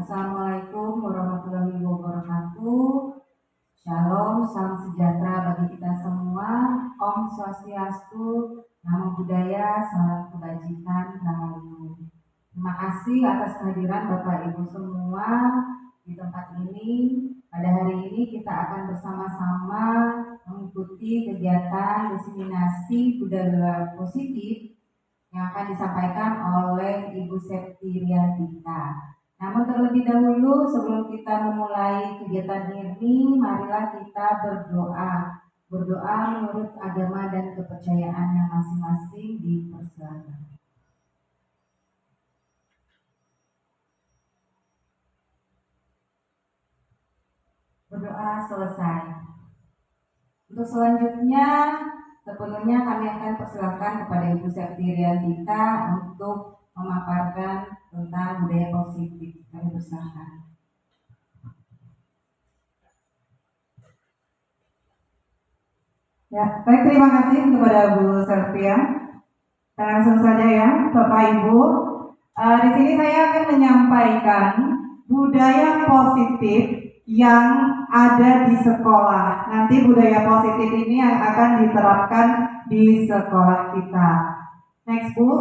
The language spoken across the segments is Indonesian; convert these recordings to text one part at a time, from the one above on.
Assalamualaikum warahmatullahi wabarakatuh. Shalom, salam sejahtera bagi kita semua. Om Swastiastu, Namo Buddhaya, salam kebajikan, Rahayu. Terima kasih atas kehadiran Bapak Ibu semua di tempat ini. Pada hari ini kita akan bersama-sama mengikuti kegiatan diseminasi budaya positif yang akan disampaikan oleh Ibu Septi Riantika. Namun terlebih dahulu sebelum kita memulai kegiatan ini, marilah kita berdoa. Berdoa menurut agama dan kepercayaan yang masing-masing dipersilakan. Berdoa selesai. Untuk selanjutnya, sebelumnya kami akan persilakan kepada Ibu Septi Riantika untuk memaparkan tentang budaya positif. Kami persilakan. Ya, baik, terima kasih kepada Bu Selvia. Langsung saja ya, Bapak Ibu. Di sini saya akan menyampaikan budaya positif yang ada di sekolah. Nanti budaya positif ini yang akan diterapkan di sekolah kita. Next, Bu.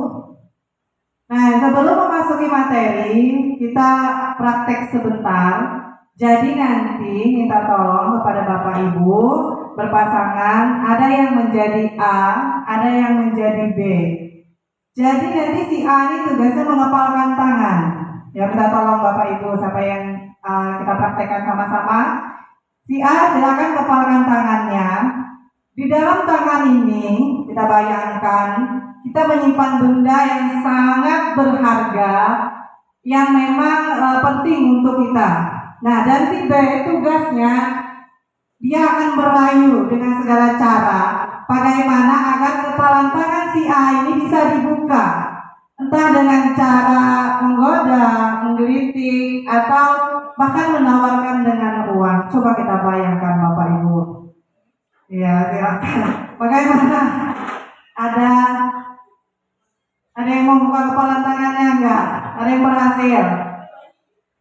Nah, sebelum memasuki materi, kita praktek sebentar. Jadi nanti minta tolong kepada Bapak Ibu berpasangan, ada yang menjadi A, ada yang menjadi B. Jadi nanti si A ini tugasnya mengepalkan tangan. Ya, minta tolong Bapak Ibu siapa yang kita praktekkan sama-sama. Si A silakan kepalkan tangannya. Di dalam tangan ini kita bayangkan kita menyimpan benda yang sangat berharga yang memang penting untuk kita. Nah, dan si B tugasnya dia akan merayu dengan segala cara bagaimana agar kepalan tangan si A ini bisa dibuka, entah dengan cara menggoda, menggelitik, atau bahkan menawarkan dengan uang. Coba kita bayangkan Bapak Ibu. Ya, silakan. Bagaimana? Ada yang mau buka kepala tangannya enggak? Ada yang berhasil?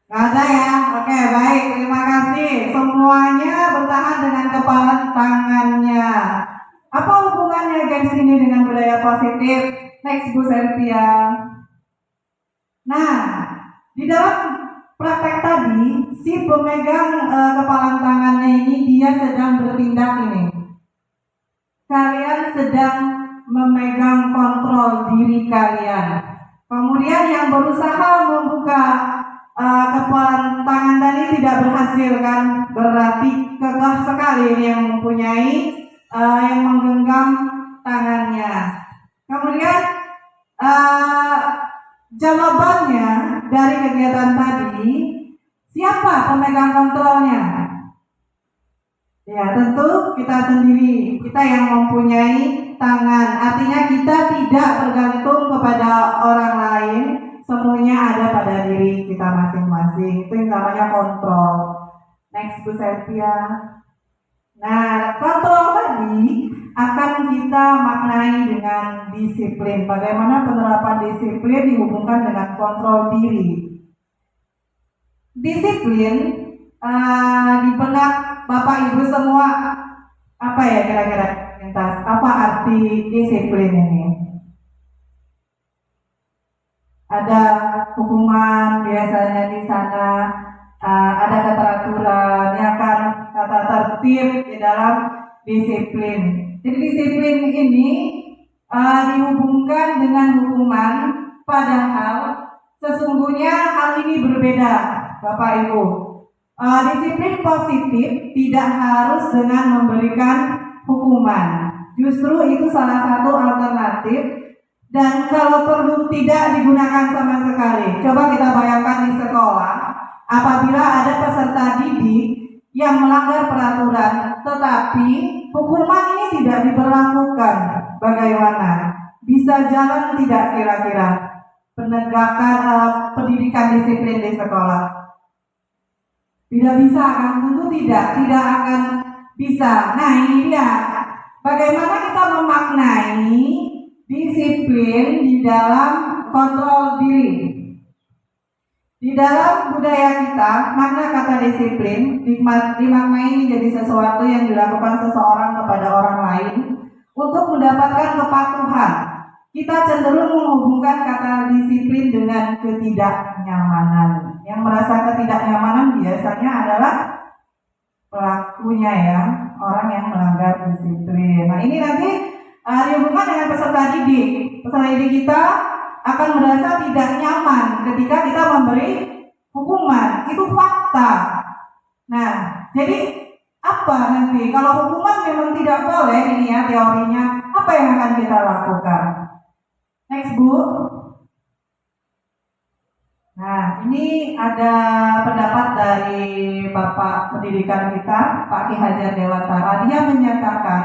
Nggak ada ya? Oke, baik, terima kasih. Semuanya bertahan dengan kepala tangannya. Apa hubungannya guys ini dengan budaya positif? Next, Bu Selvia. Nah, di dalam praktek tadi, si pemegang kepala tangannya ini dia sedang bertindak ini. Kalian sedang memegang kontrol diri kalian. Kemudian yang berusaha membuka kepala tangan tadi tidak berhasil kan? Berarti kekeh sekali ini yang mempunyai yang menggenggam tangannya. Kemudian jawabannya dari kegiatan tadi, siapa pemegang kontrolnya? Ya, tentu kita sendiri, kita yang mempunyai tangan. Artinya kita tidak bergantung kepada orang lain, semuanya ada pada diri kita masing-masing. Itu yang namanya kontrol. Next, Bu Selvia. Nah, kontrol tadi akan kita maknai dengan disiplin. Bagaimana penerapan disiplin dihubungkan dengan kontrol diri. Disiplin di benak Bapak Ibu semua apa ya kira-kira lintas? Apa arti disiplin ini? Ada hukuman biasanya di sana, ada keteraturan, ya kan, tata tertib di dalam disiplin. Jadi disiplin ini dihubungkan dengan hukuman, padahal sesungguhnya hal ini berbeda, Bapak Ibu. Disiplin positif tidak harus dengan memberikan hukuman. Justru itu salah satu alternatif. Dan kalau perlu tidak digunakan sama sekali. Coba kita bayangkan di sekolah, apabila ada peserta didik yang melanggar peraturan, tetapi hukuman ini tidak diberlakukan, bagaimana? Bisa jalan tidak kira-kira penegakan pendidikan disiplin di sekolah? Tidak bisa kan? Tentu tidak akan bisa. Nah, ini dia. Bagaimana kita memaknai disiplin di dalam kontrol diri. Di dalam budaya kita, makna kata disiplin dimaknai menjadi sesuatu yang dilakukan seseorang kepada orang lain untuk mendapatkan kepatuhan. Kita cenderung menghubungkan kata disiplin dengan ketidaknyamanan. Yang merasa ketidaknyamanan biasanya adalah pelakunya ya, orang yang melanggar disiplin. Nah ini nanti dihubungkan dengan peserta didik. Peserta didik kita akan merasa tidak nyaman ketika kita memberi hukuman. Itu fakta. Nah, jadi apa nanti kalau hukuman memang tidak boleh ini ya teorinya, apa yang akan kita lakukan? Next Bu. Nah, ini ada pendapat dari Bapak Pendidikan kita, Pak Ki Hajar Dewantara. Dia menyatakan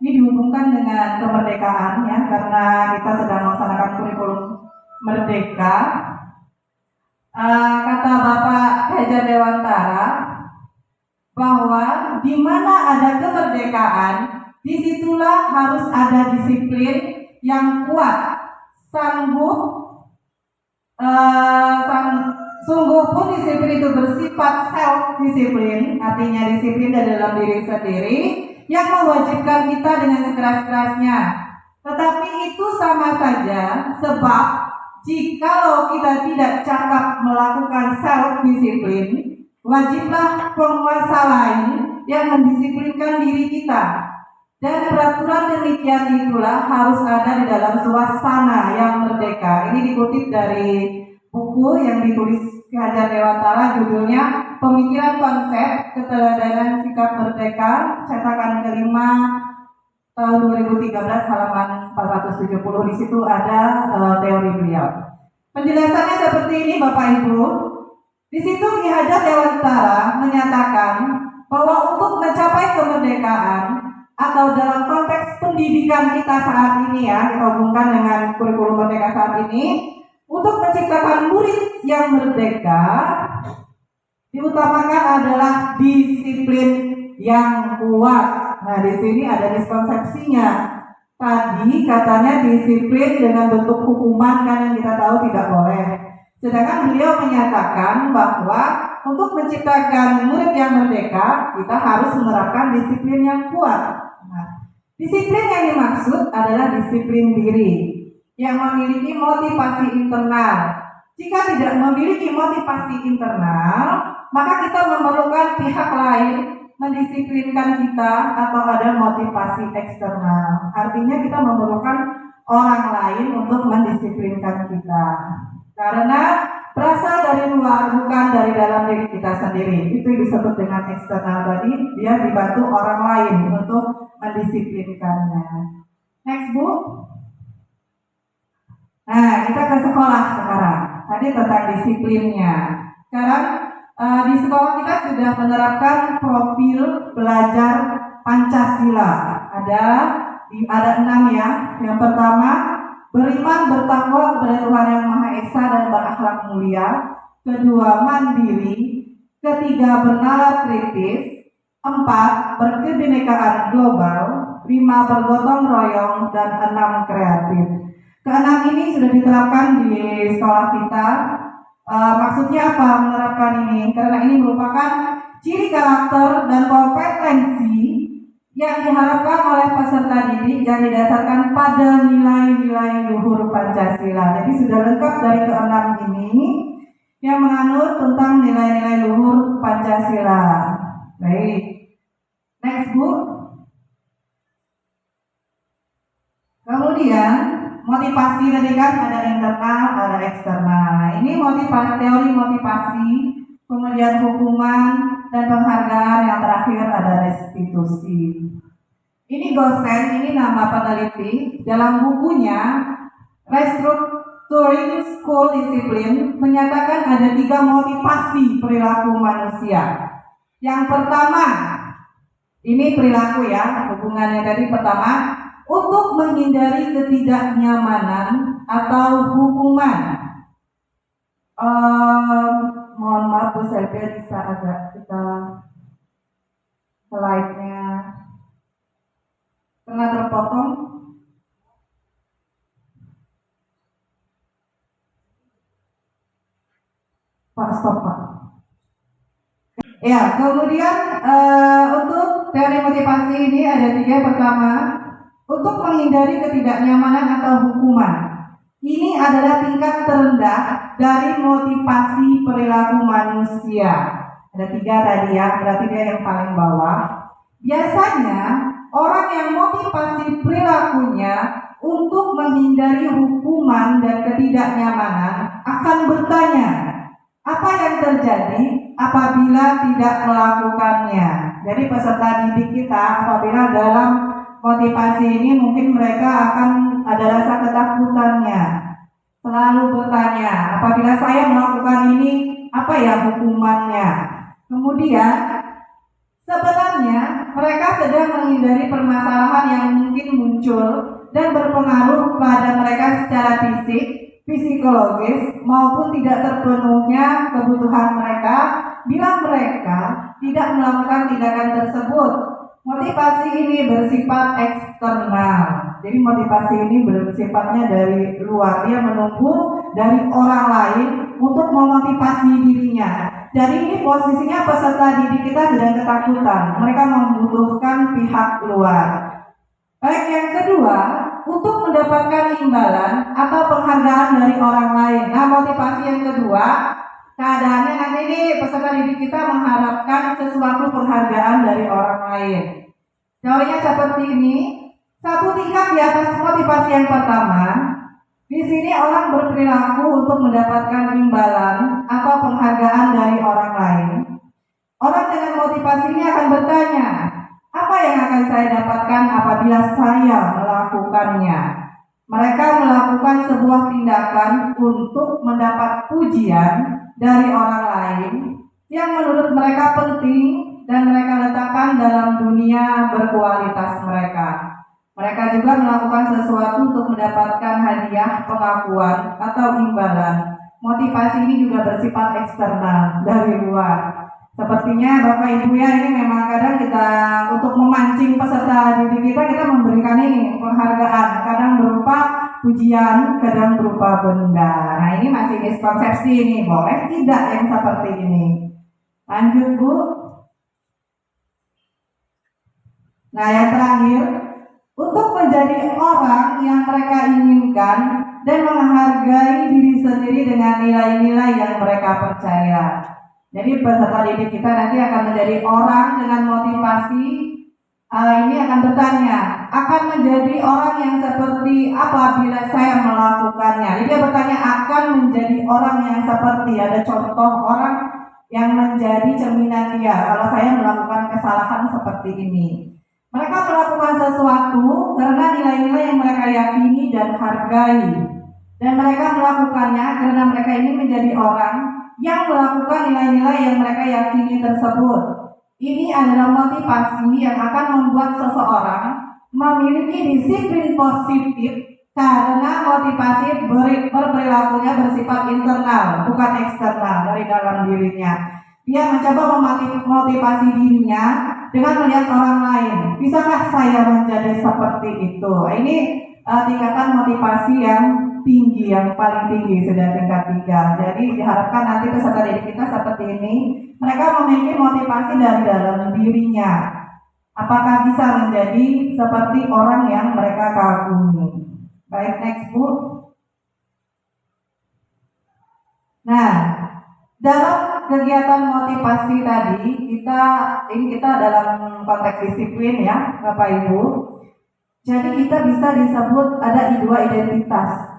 ini dihubungkan dengan kemerdekaan ya, karena kita sedang melaksanakan kurikulum merdeka. Kata Bapak Hajar Dewantara bahwa di mana ada kemerdekaan, disitulah harus ada disiplin yang kuat, sungguh pun disiplin itu bersifat self disiplin, artinya disiplin dari dalam diri sendiri yang mewajibkan kita dengan sekeras-kerasnya. Tetapi itu sama saja, sebab jikalau kita tidak cakap melakukan self disiplin, wajiblah penguasa lain yang mendisiplinkan diri kita. Dan peraturan demikian itulah harus ada di dalam suasana yang merdeka. Ini dikutip dari buku yang ditulis Ki Hajar Dewantara, judulnya Pemikiran Konsep Keteladanan Sikap Merdeka, cetakan kelima tahun 2013 halaman 470. Di situ ada teori beliau. Penjelasannya seperti ini Bapak Ibu. Di situ Ki Hajar Dewantara menyatakan bahwa untuk mencapai kemerdekaan atau dalam konteks pendidikan kita saat ini ya, kita hubungkan dengan kurikulum merdeka saat ini, untuk menciptakan murid yang merdeka diutamakan adalah disiplin yang kuat. Nah, di sini ada miskonsepsinya. Tadi katanya disiplin dengan bentuk hukuman kan yang kita tahu tidak boleh. Sedangkan beliau menyatakan bahwa untuk menciptakan murid yang merdeka, kita harus menerapkan disiplin yang kuat. Nah, disiplin yang dimaksud adalah disiplin diri yang memiliki motivasi internal. Jika tidak memiliki motivasi internal, maka kita memerlukan pihak lain mendisiplinkan kita atau ada motivasi eksternal. Artinya kita memerlukan orang lain untuk mendisiplinkan kita. Karena berasal dari luar, bukan dari dalam diri kita sendiri. Itu disebut dengan eksternal tadi, dia dibantu orang lain untuk mendisiplinkannya. Next Bu. Nah, kita ke sekolah sekarang. Tadi tentang disiplinnya. Sekarang di sekolah kita sudah menerapkan profil belajar Pancasila. Ada 6 ya. Yang pertama, beriman bertakwa kepada Tuhan Yang Maha Esa dan berakhlak mulia. Kedua, mandiri. Ketiga, bernalar kritis. 4, berkebinekaan global. 5, bergotong royong. Dan 6, kreatif. Keenam ini sudah diterapkan di sekolah kita. Maksudnya apa menerapkan ini? Karena ini merupakan ciri karakter dan kompetensi yang diharapkan oleh peserta didik yang didasarkan pada nilai-nilai luhur Pancasila. Jadi sudah lengkap dari keenam ini yang menganut tentang nilai-nilai luhur Pancasila. Baik, next Bu. Kemudian motivasi tadi kan ada internal, ada eksternal. Nah, ini motivasi, teori motivasi, kemudian hukuman dan penghargaan, yang terakhir ada restitusi. Ini Gosen, ini nama peneliti dalam bukunya Restructuring School Discipline menyatakan ada 3 motivasi perilaku manusia. Yang pertama, ini perilaku ya, hubungannya tadi pertama, untuk menghindari ketidaknyamanan atau hukuman. Mohon maaf Bu Selvia, bisa agak kita slide-nya pernah terpotong. Pak stop Pak. Ya, kemudian untuk teori motivasi ini ada 3. Pertama, untuk menghindari ketidaknyamanan atau hukuman. Ini adalah tingkat terendah dari motivasi perilaku manusia. Ada 3 tadi ya, berarti dia yang paling bawah. Biasanya orang yang motivasi perilakunya untuk menghindari hukuman dan ketidaknyamanan akan bertanya, apa yang terjadi apabila tidak melakukannya. Jadi peserta didik kita apabila dalam motivasi ini mungkin mereka akan ada rasa ketakutannya, selalu bertanya, apabila saya melakukan ini, apa ya hukumannya? Kemudian sebenarnya mereka sedang menghindari permasalahan yang mungkin muncul dan berpengaruh pada mereka secara fisik, psikologis, maupun tidak terpenuhnya kebutuhan mereka bila mereka tidak melakukan tindakan tersebut. Motivasi ini bersifat eksternal. Jadi motivasi ini bersifatnya dari luar. Dia menunggu dari orang lain untuk memotivasi dirinya. Jadi ini posisinya peserta didik kita sedang ketakutan. Mereka membutuhkan pihak luar. Baik, yang kedua, untuk mendapatkan imbalan atau penghargaan dari orang lain. Nah, motivasi yang kedua, keadaannya nanti ini peserta didik kita mengharapkan sesuatu penghargaan dari orang lain. Teorinya seperti ini, 1 tingkat di atas motivasi yang pertama. Di sini orang berperilaku untuk mendapatkan imbalan atau penghargaan dari orang lain. Orang dengan motivasi ini akan bertanya, apa yang akan saya dapatkan apabila saya melakukannya? Mereka melakukan sebuah tindakan untuk mendapat pujian dari orang lain yang menurut mereka penting dan mereka letakkan dalam dunia berkualitas mereka. Mereka juga melakukan sesuatu untuk mendapatkan hadiah, pengakuan, atau imbalan. Motivasi ini juga bersifat eksternal, dari luar. Sepertinya Bapak Ibu ya, ini memang kadang kita untuk memancing peserta didik kita memberikan ini penghargaan, kadang berupa pujian, kadang berupa benda. Nah, ini masih miskonsepsi ini, boleh tidak yang seperti ini. Lanjut Bu. Nah, yang terakhir, untuk menjadi orang yang mereka inginkan dan menghargai diri sendiri dengan nilai-nilai yang mereka percaya. Jadi peserta didik kita nanti akan menjadi orang dengan motivasi ini akan bertanya, akan menjadi orang yang seperti apa bila saya melakukannya. Jadi dia bertanya akan menjadi orang yang seperti, ada contoh orang yang menjadi cerminan dia kalau saya melakukan kesalahan seperti ini. Mereka melakukan sesuatu karena nilai-nilai yang mereka yakini dan hargai. Dan mereka melakukannya karena mereka ini menjadi orang yang melakukan nilai-nilai yang mereka yakini tersebut. Ini adalah motivasi yang akan membuat seseorang memiliki disiplin positif karena motivasi berperilakunya bersifat internal, bukan eksternal dari dalam dirinya. Dia mencoba memotivasi dirinya dengan melihat orang lain. Bisakah saya menjadi seperti itu? Ini tingkatan motivasi yang tinggi, yang paling tinggi sudah tingkat 3. Jadi diharapkan nanti peserta didik kita seperti ini, mereka memiliki motivasi dari dalam dirinya. Apakah bisa menjadi seperti orang yang mereka kagumi? Baik, next Bu. Nah, dalam kegiatan motivasi tadi kita dalam konteks disiplin ya Bapak Ibu. Jadi kita bisa disebut ada 2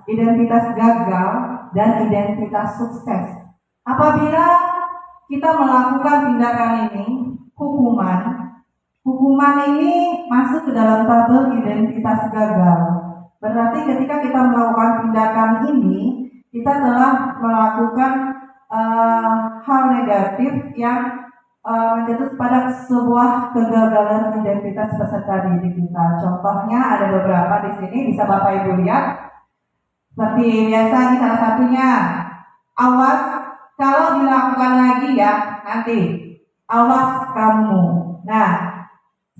identitas gagal dan identitas sukses. Apabila kita melakukan tindakan ini, hukuman ini masuk ke dalam tabel identitas gagal. Berarti ketika kita melakukan tindakan ini, kita telah melakukan hal negatif yang menjatuh pada sebuah kegagalan identitas peserta didik kita. Contohnya ada beberapa di sini, bisa Bapak Ibu lihat. Seperti biasa ini salah satunya, awas kalau dilakukan lagi ya nanti, awas kamu. Nah,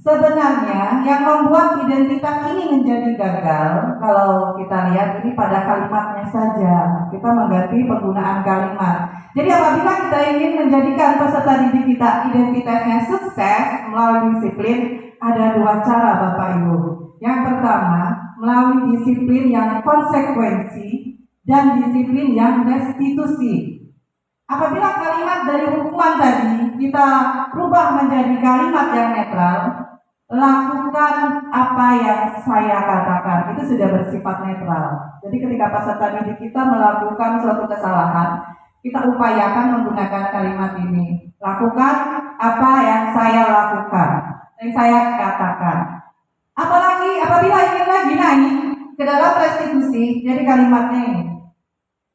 Sebenarnya yang membuat identitas ini menjadi gagal, kalau kita lihat ini pada kalimatnya saja, kita mengganti penggunaan kalimat. Jadi apabila kita ingin menjadikan peserta didik kita identitasnya sukses melalui disiplin, ada dua cara Bapak Ibu. Yang pertama, melalui disiplin yang konsekuensi dan disiplin yang restitusi. Apabila kalimat dari hukuman tadi kita rubah menjadi kalimat yang netral, lakukan apa yang saya katakan, itu sudah bersifat netral. Jadi ketika peserta didik kita melakukan suatu kesalahan, kita upayakan menggunakan kalimat ini. Lakukan apa yang saya lakukan, yang saya katakan. Apalagi apabila ingin lagi naik ke dalam restitusi, jadi kalimatnya ini.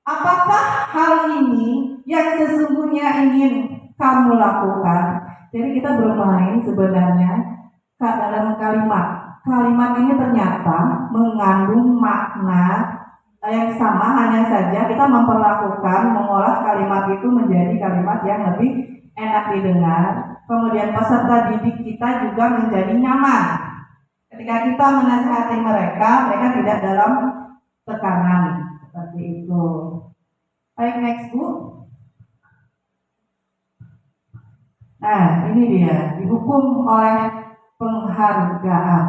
Apakah hal ini yang sesungguhnya ingin kamu lakukan? Jadi kita bermain sebenarnya dalam kalimat. Kalimat ini ternyata mengandung makna yang sama, hanya saja kita memperlakukan, mengolah kalimat itu menjadi kalimat yang lebih enak didengar. Kemudian peserta didik kita juga menjadi nyaman. Ketika kita menasihati mereka, mereka tidak dalam tekanan. Seperti itu. Baik, next Bu. Nah, ini dia, dihukum oleh penghargaan.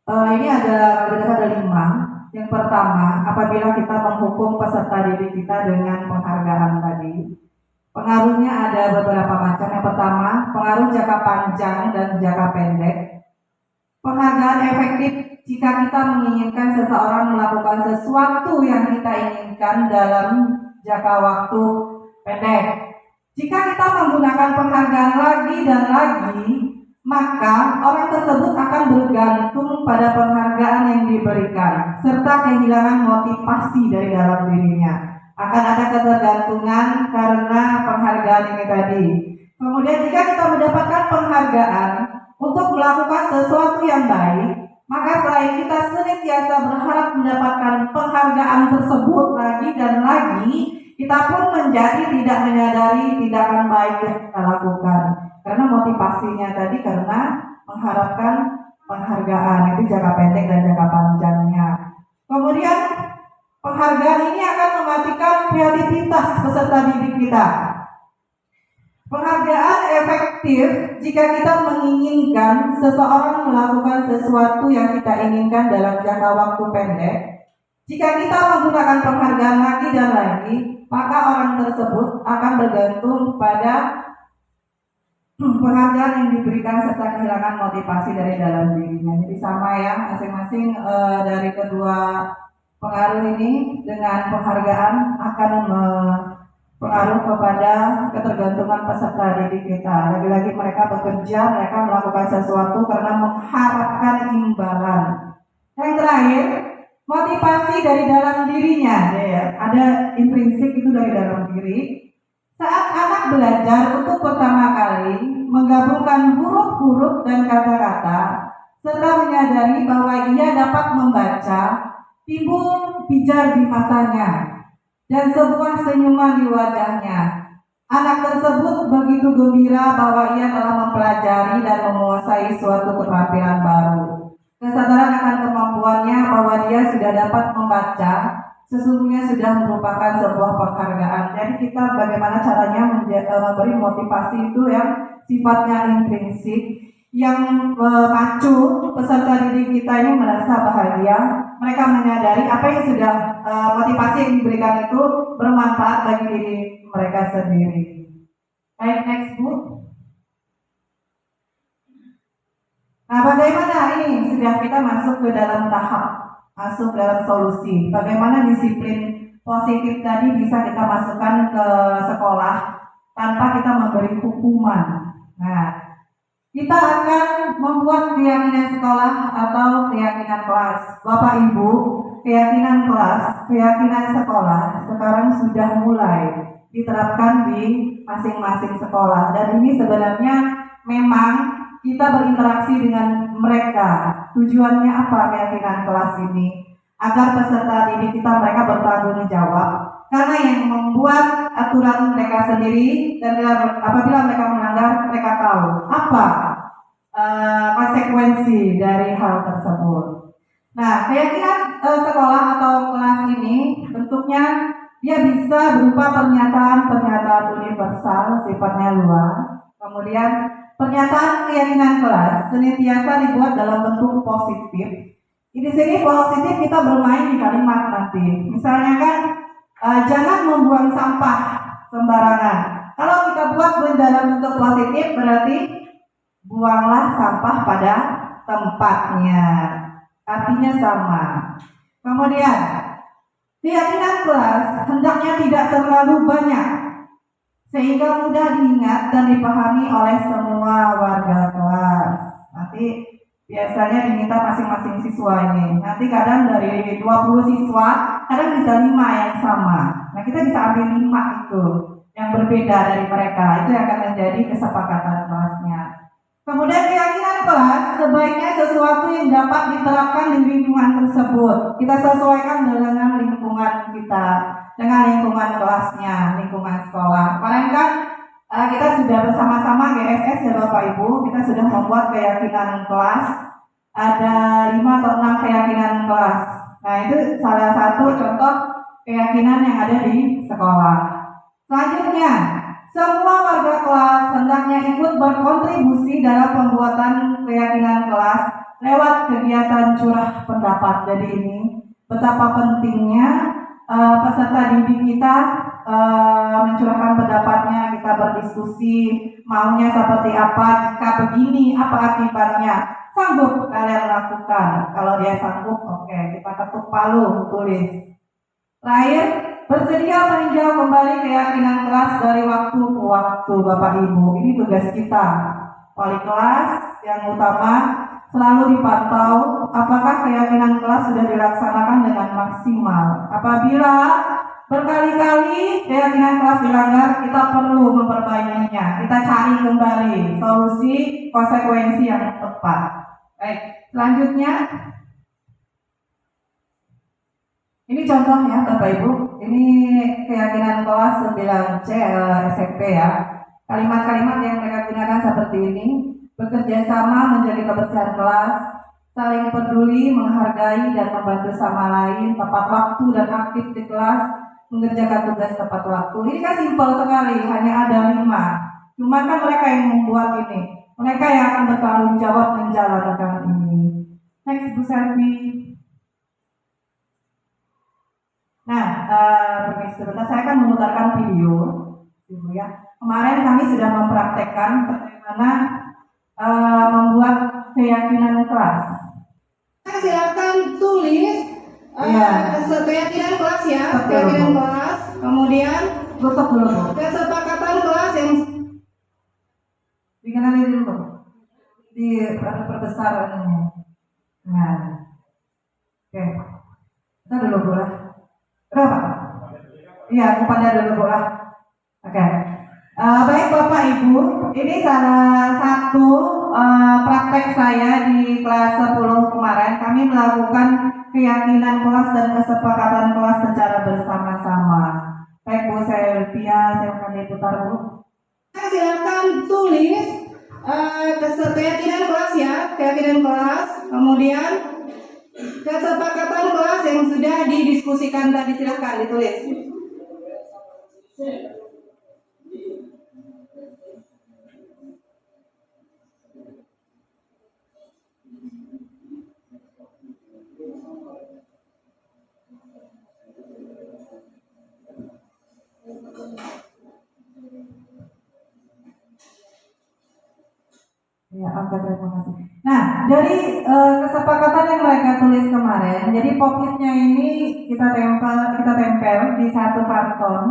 Ini ada 5. Yang pertama, apabila kita menghukum peserta didik kita dengan penghargaan tadi, pengaruhnya ada beberapa macam. Yang pertama, pengaruh jangka panjang dan jangka pendek. Penghargaan efektif jika kita menginginkan seseorang melakukan sesuatu yang kita inginkan dalam jangka waktu pendek. Jika kita menggunakan penghargaan lagi dan lagi, maka orang tersebut akan bergantung pada penghargaan yang diberikan, serta kehilangan motivasi dari dalam dirinya. Akan ada ketergantungan karena penghargaan ini tadi. Kemudian jika kita mendapatkan penghargaan untuk melakukan sesuatu yang baik, maka selain kita senantiasa berharap mendapatkan penghargaan tersebut lagi dan lagi, kita pun menjadi tidak menyadari tindakan baik yang kita lakukan. Karena motivasinya tadi karena mengharapkan penghargaan, itu jangka pendek dan jangka panjangnya. Kemudian penghargaan ini akan mematikan kreativitas peserta didik kita. Penghargaan efektif jika kita menginginkan seseorang melakukan sesuatu yang kita inginkan dalam jangka waktu pendek. Jika kita menggunakan penghargaan lagi dan lagi, maka orang tersebut akan bergantung pada penghargaan yang diberikan serta kehilangan motivasi dari dalam dirinya. Jadi sama ya, masing-masing dari kedua pengaruh ini dengan penghargaan akan pengaruh kepada ketergantungan peserta didik kita. Lagi-lagi mereka bekerja, mereka melakukan sesuatu karena mengharapkan imbalan. Yang terakhir, motivasi dari dalam dirinya. Ada intrinsik itu dari dalam diri. Saat anak belajar untuk pertama kali menggabungkan huruf-huruf dan kata-kata, serta menyadari bahwa ia dapat membaca, timbul pijar di matanya dan sebuah senyuman di wajahnya. Anak tersebut begitu gembira bahwa ia telah mempelajari dan menguasai suatu keterampilan baru. Kesadaran akan kemampuannya bahwa dia sudah dapat membaca sesungguhnya sudah merupakan sebuah penghargaan. Jadi kita bagaimana caranya memberi motivasi itu yang sifatnya intrinsik, yang memacu peserta didik kita ini merasa bahagia. Mereka menyadari apa yang sudah motivasi yang diberikan itu bermanfaat bagi diri mereka sendiri. Baik, next Bu. Nah, bagaimana ini sudah kita masuk ke dalam tahap, masuk dalam solusi. Bagaimana disiplin positif tadi bisa kita masukkan ke sekolah tanpa kita memberi hukuman. Nah, kita akan membuat keyakinan sekolah atau keyakinan kelas. Bapak Ibu, keyakinan kelas, keyakinan sekolah sekarang sudah mulai diterapkan di masing-masing sekolah. Dan ini sebenarnya memang kita berinteraksi dengan mereka. Tujuannya apa keyakinan kelas ini? Agar peserta didik kita mereka bertanggung jawab. Karena yang membuat aturan mereka sendiri dan apabila mereka agar mereka tahu apa konsekuensi dari hal tersebut. Nah, keyakinan sekolah atau kelas ini bentuknya dia bisa berupa pernyataan-pernyataan universal sifatnya luas. Kemudian pernyataan keyakinan kelas senantiasa dibuat dalam bentuk positif. Di sini positif kita bermain di kalimat nanti. Misalnya kan jangan membuang sampah sembarangan. Kalau kita buat dalam bentuk positif berarti buanglah sampah pada tempatnya. Artinya sama. Kemudian keyakinan kelas hendaknya tidak terlalu banyak sehingga mudah diingat dan dipahami oleh semua warga kelas. Nanti biasanya diminta masing-masing siswa ini. Nanti kadang dari 20 siswa, kadang bisa 5 yang sama. Nah, kita bisa ambil 5 itu yang berbeda dari mereka. Itu yang akan menjadi kesepakatan kelasnya. Kemudian keyakinan kelas sebaiknya sesuatu yang dapat diterapkan di lingkungan tersebut. Kita sesuaikan dengan lingkungan kita, dengan lingkungan kelasnya, lingkungan sekolah. Kemarin kan kita sudah bersama-sama GSS ya Bapak Ibu, kita sudah membuat keyakinan kelas. Ada 5 atau 6 keyakinan kelas. Nah, itu salah satu contoh keyakinan yang ada di sekolah. Selanjutnya, semua warga kelas hendaknya ikut berkontribusi dalam pembuatan keyakinan kelas lewat kegiatan curah pendapat. Jadi ini betapa pentingnya peserta didik kita mencurahkan pendapatnya, kita berdiskusi maunya seperti apa, jika begini apa akibatnya, sanggup kalian lakukan. Kalau dia sanggup, oke, kita ketuk palu, tulis. Terakhir, bersedia meninjau kembali keyakinan kelas dari waktu ke waktu Bapak Ibu. Ini tugas kita. Wali kelas yang utama selalu dipantau apakah keyakinan kelas sudah dilaksanakan dengan maksimal. Apabila berkali-kali keyakinan kelas dilanggar, kita perlu memperbaikinya. Kita cari kembali solusi konsekuensi yang tepat. Baik, selanjutnya ini contohnya Bapak Ibu, ini keyakinan kelas 9C SMP ya. Kalimat-kalimat yang mereka gunakan seperti ini: bekerja sama menjadi kebersihan kelas, saling peduli, menghargai dan membantu sama lain, tepat waktu dan aktif di kelas, mengerjakan tugas tepat waktu. Ini kan simpel sekali, hanya ada 5. Cuman kan mereka yang membuat ini, mereka yang akan bertanggung jawab menjalankan ini. Next, Bu Selvi. Nah, sebentar saya akan memutarkan video, Ibu ya. Kemarin kami sudah mempraktekkan bagaimana membuat keyakinan kelas. Silakan tulis keyakinan kelas ya, keyakinan kelas. Kemudian kesepakatan kelas yang dikenali dulu, diperbesar ini. Nah, oke, kita dulu boleh. Berapa? Iya, kepada dulu lah. Oke. Baik Bapak Ibu, ini salah satu praktek saya di kelas 10 kemarin. Kami melakukan keyakinan kelas dan kesepakatan kelas secara bersama-sama. Baik Bu Selvia, silakan diputar Bu. Silakan tulis keyakinan kelas ya, keyakinan kelas. Kemudian kesepakatan kelas yang sudah didiskusikan tadi, silakan ditulis. Ya, oke, terima kasih. Nah, dari kesepakatan yang mereka tulis kemarin, jadi pocketnya ini kita tempel di satu karton.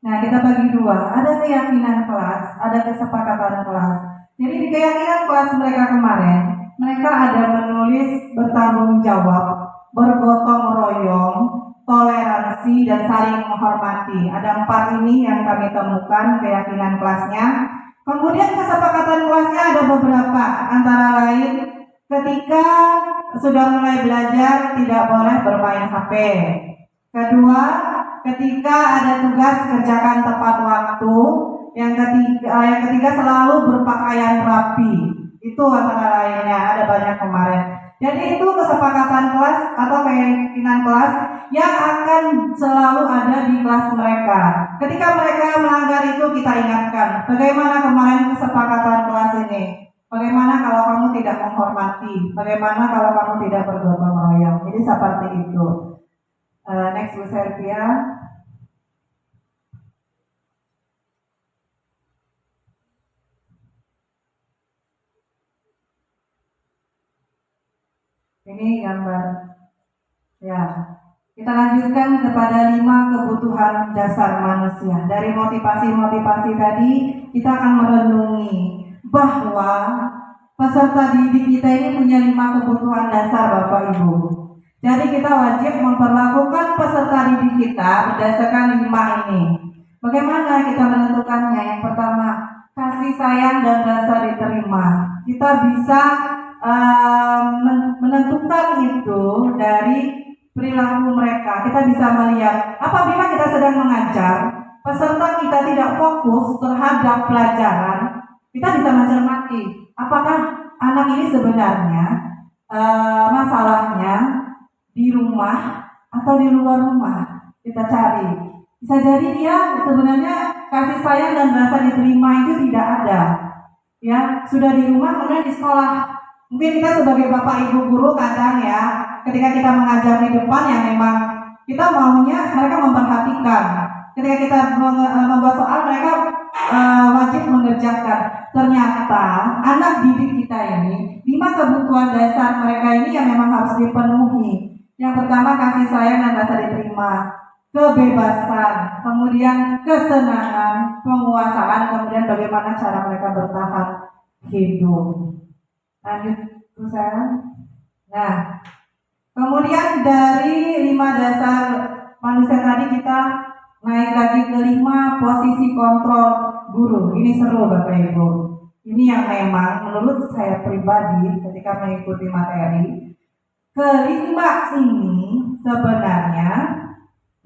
Nah, kita bagi 2. Ada keyakinan kelas, ada kesepakatan kelas. Jadi di keyakinan kelas mereka kemarin, mereka ada menulis bertanggung jawab, bergotong royong, toleransi, dan saling menghormati. Ada 4 ini yang kami temukan keyakinan kelasnya. Kemudian kesepakatan kelasnya ada beberapa, antara lain ketika sudah mulai belajar tidak boleh bermain HP. Kedua, ketika ada tugas kerjakan tepat waktu. yang ketiga selalu berpakaian rapi. Itu antara lainnya, ada banyak kemarin. Jadi itu kesepakatan kelas atau keyakinan kelas yang akan selalu ada di kelas mereka. Ketika mereka melanggar itu kita ingatkan. Bagaimana kemarin kesepakatan kelas ini? Bagaimana kalau kamu tidak menghormati? Bagaimana kalau kamu tidak bergotong royong? Jadi seperti itu. Next Bu Selvia. Ini gambar. Ya, kita lanjutkan kepada 5 kebutuhan dasar manusia. Dari motivasi-motivasi tadi, kita akan merenungi bahwa peserta didik kita ini punya 5 kebutuhan dasar Bapak Ibu. Jadi kita wajib memperlakukan peserta didik kita berdasarkan 5 ini. Bagaimana kita menentukannya? Yang pertama, kasih sayang dan rasa diterima. Kita bisa menentukan itu dari perilaku mereka. Kita bisa melihat apabila kita sedang mengajar, peserta kita tidak fokus terhadap pelajaran, kita bisa mencermati apakah anak ini sebenarnya masalahnya di rumah atau di luar rumah. Kita cari. Bisa jadi dia sebenarnya kasih sayang dan rasa diterima itu tidak ada. Ya, sudah di rumah kemudian di sekolah. Mungkin kita sebagai bapak ibu guru kadang ya, ketika kita mengajar di depan ya memang kita maunya mereka memperhatikan. Ketika kita membuat soal mereka wajib mengerjakan. Ternyata anak didik kita ini 5 kebutuhan dasar mereka ini yang memang harus dipenuhi. Yang pertama kasih sayang dan rasa diterima, kebebasan, kemudian kesenangan, penguasaan, kemudian bagaimana cara mereka bertahan hidup. Lanjut usaha. Nah, kemudian dari 5 dasar manusia tadi kita naik lagi ke 5 posisi kontrol guru. Ini seru Bapak Ibu. Ini yang memang menurut saya pribadi ketika mengikuti materi, kelima ini sebenarnya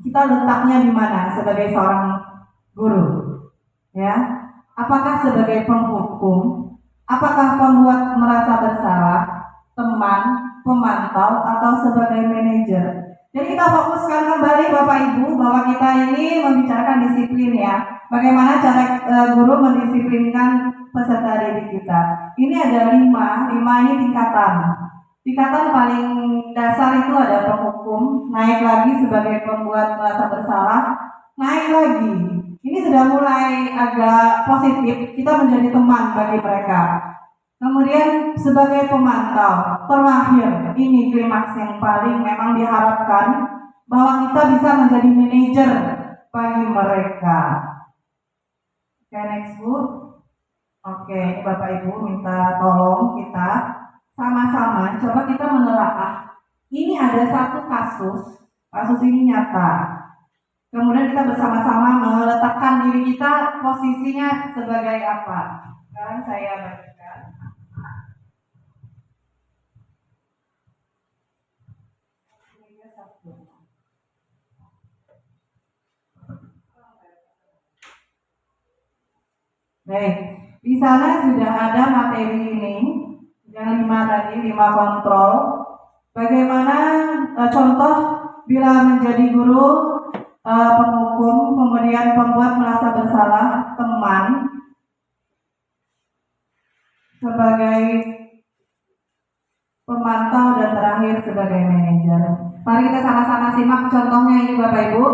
kita letaknya di mana sebagai seorang guru? Ya, apakah sebagai penghukum? Apakah pembuat merasa bersalah, teman, pemantau, atau sebagai manajer? Jadi kita fokuskan kembali Bapak Ibu bahwa kita ini membicarakan disiplin ya. Bagaimana cara guru mendisiplinkan peserta didik kita. Ini ada 5 ini tingkatan. Tingkatan paling dasar itu ada penghukum, naik lagi sebagai pembuat merasa bersalah, naik lagi. Ini sudah mulai agak positif, kita menjadi teman bagi mereka. Kemudian sebagai pemantau, terakhir ini klimaks yang paling memang diharapkan bahwa kita bisa menjadi manajer bagi mereka. Oke, next Bu. Oke, Bapak Ibu minta tolong kita sama-sama coba kita menelaah. Ini ada satu kasus ini nyata. Kemudian kita bersama-sama meletakkan diri kita posisinya sebagai apa. Sekarang saya bagikan. Baik, di sana sudah ada materi ini yang 5 tadi, 5 kontrol. Bagaimana contoh bila menjadi guru, penghukum, kemudian pembuat merasa bersalah, teman, sebagai pemantau, dan terakhir sebagai manajer. Mari kita sama-sama simak contohnya ini Bapak Ibu.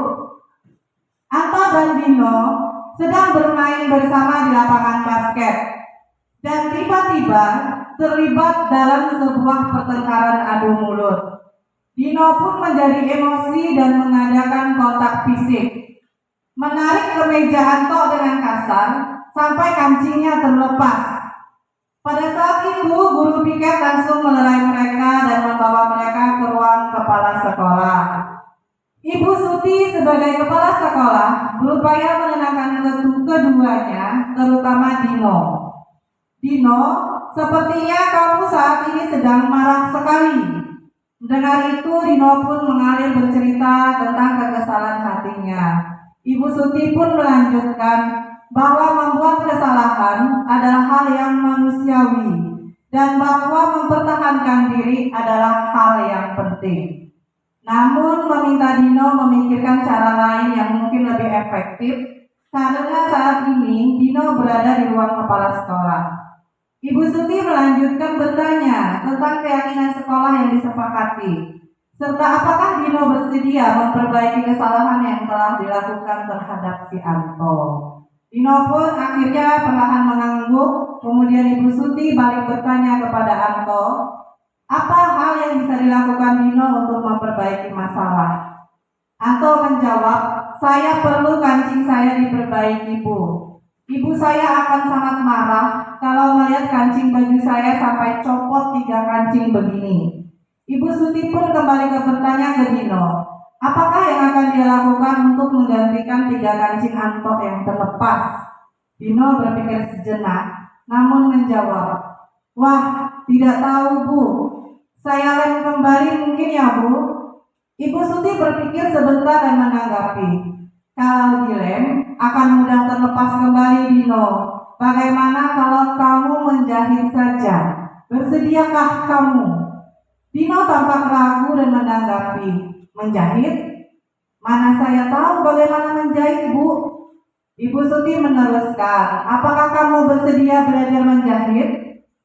Anto dan Dino sedang bermain bersama di lapangan basket dan tiba-tiba terlibat dalam sebuah pertengkaran adu mulut. Dino pun menjadi emosi dan mengadakan kontak fisik, menarik kemeja Anto dengan kasar sampai kancingnya terlepas. Pada saat itu guru piket langsung melerai mereka dan membawa mereka ke ruang kepala sekolah. Ibu Suti sebagai kepala sekolah berupaya menenangkan keduanya, terutama Dino. Dino, sepertinya kamu saat ini sedang marah sekali. Mendengar itu, Dino pun mengalir bercerita tentang kekesalan hatinya. Ibu Suti pun melanjutkan, bahwa membuat kesalahan adalah hal yang manusiawi dan bahwa mempertahankan diri adalah hal yang penting. Namun meminta Dino memikirkan cara lain yang mungkin lebih efektif karena saat ini Dino berada di ruang kepala sekolah. Ibu Suti melanjutkan bertanya tentang keyakinan sekolah yang disepakati, serta apakah Dino bersedia memperbaiki kesalahan yang telah dilakukan terhadap si Anto. Dino pun akhirnya perlahan mengangguk, kemudian Ibu Suti balik bertanya kepada Anto, apa hal yang bisa dilakukan Dino untuk memperbaiki masalah? Anto menjawab, saya perlu kancing saya diperbaiki, Bu. Ibu saya akan sangat marah kalau melihat kancing baju saya sampai copot 3 kancing begini. Ibu Suti pun kembali bertanya ke Dino, apakah yang akan dia lakukan untuk menggantikan 3 kancing Anto yang terlepas? Dino berpikir sejenak, namun menjawab, wah, tidak tahu, Bu. Saya lem kembali mungkin ya, Bu. Ibu Suti berpikir sebentar dan menanggapi, kalau dilem akan mudah terlepas kembali, Dino. Bagaimana kalau kamu menjahit saja? Bersediakah kamu? Dino tampak ragu dan menanggapi, menjahit? Mana saya tahu bagaimana menjahit, Bu. Ibu Suti meneruskan, apakah kamu bersedia belajar menjahit?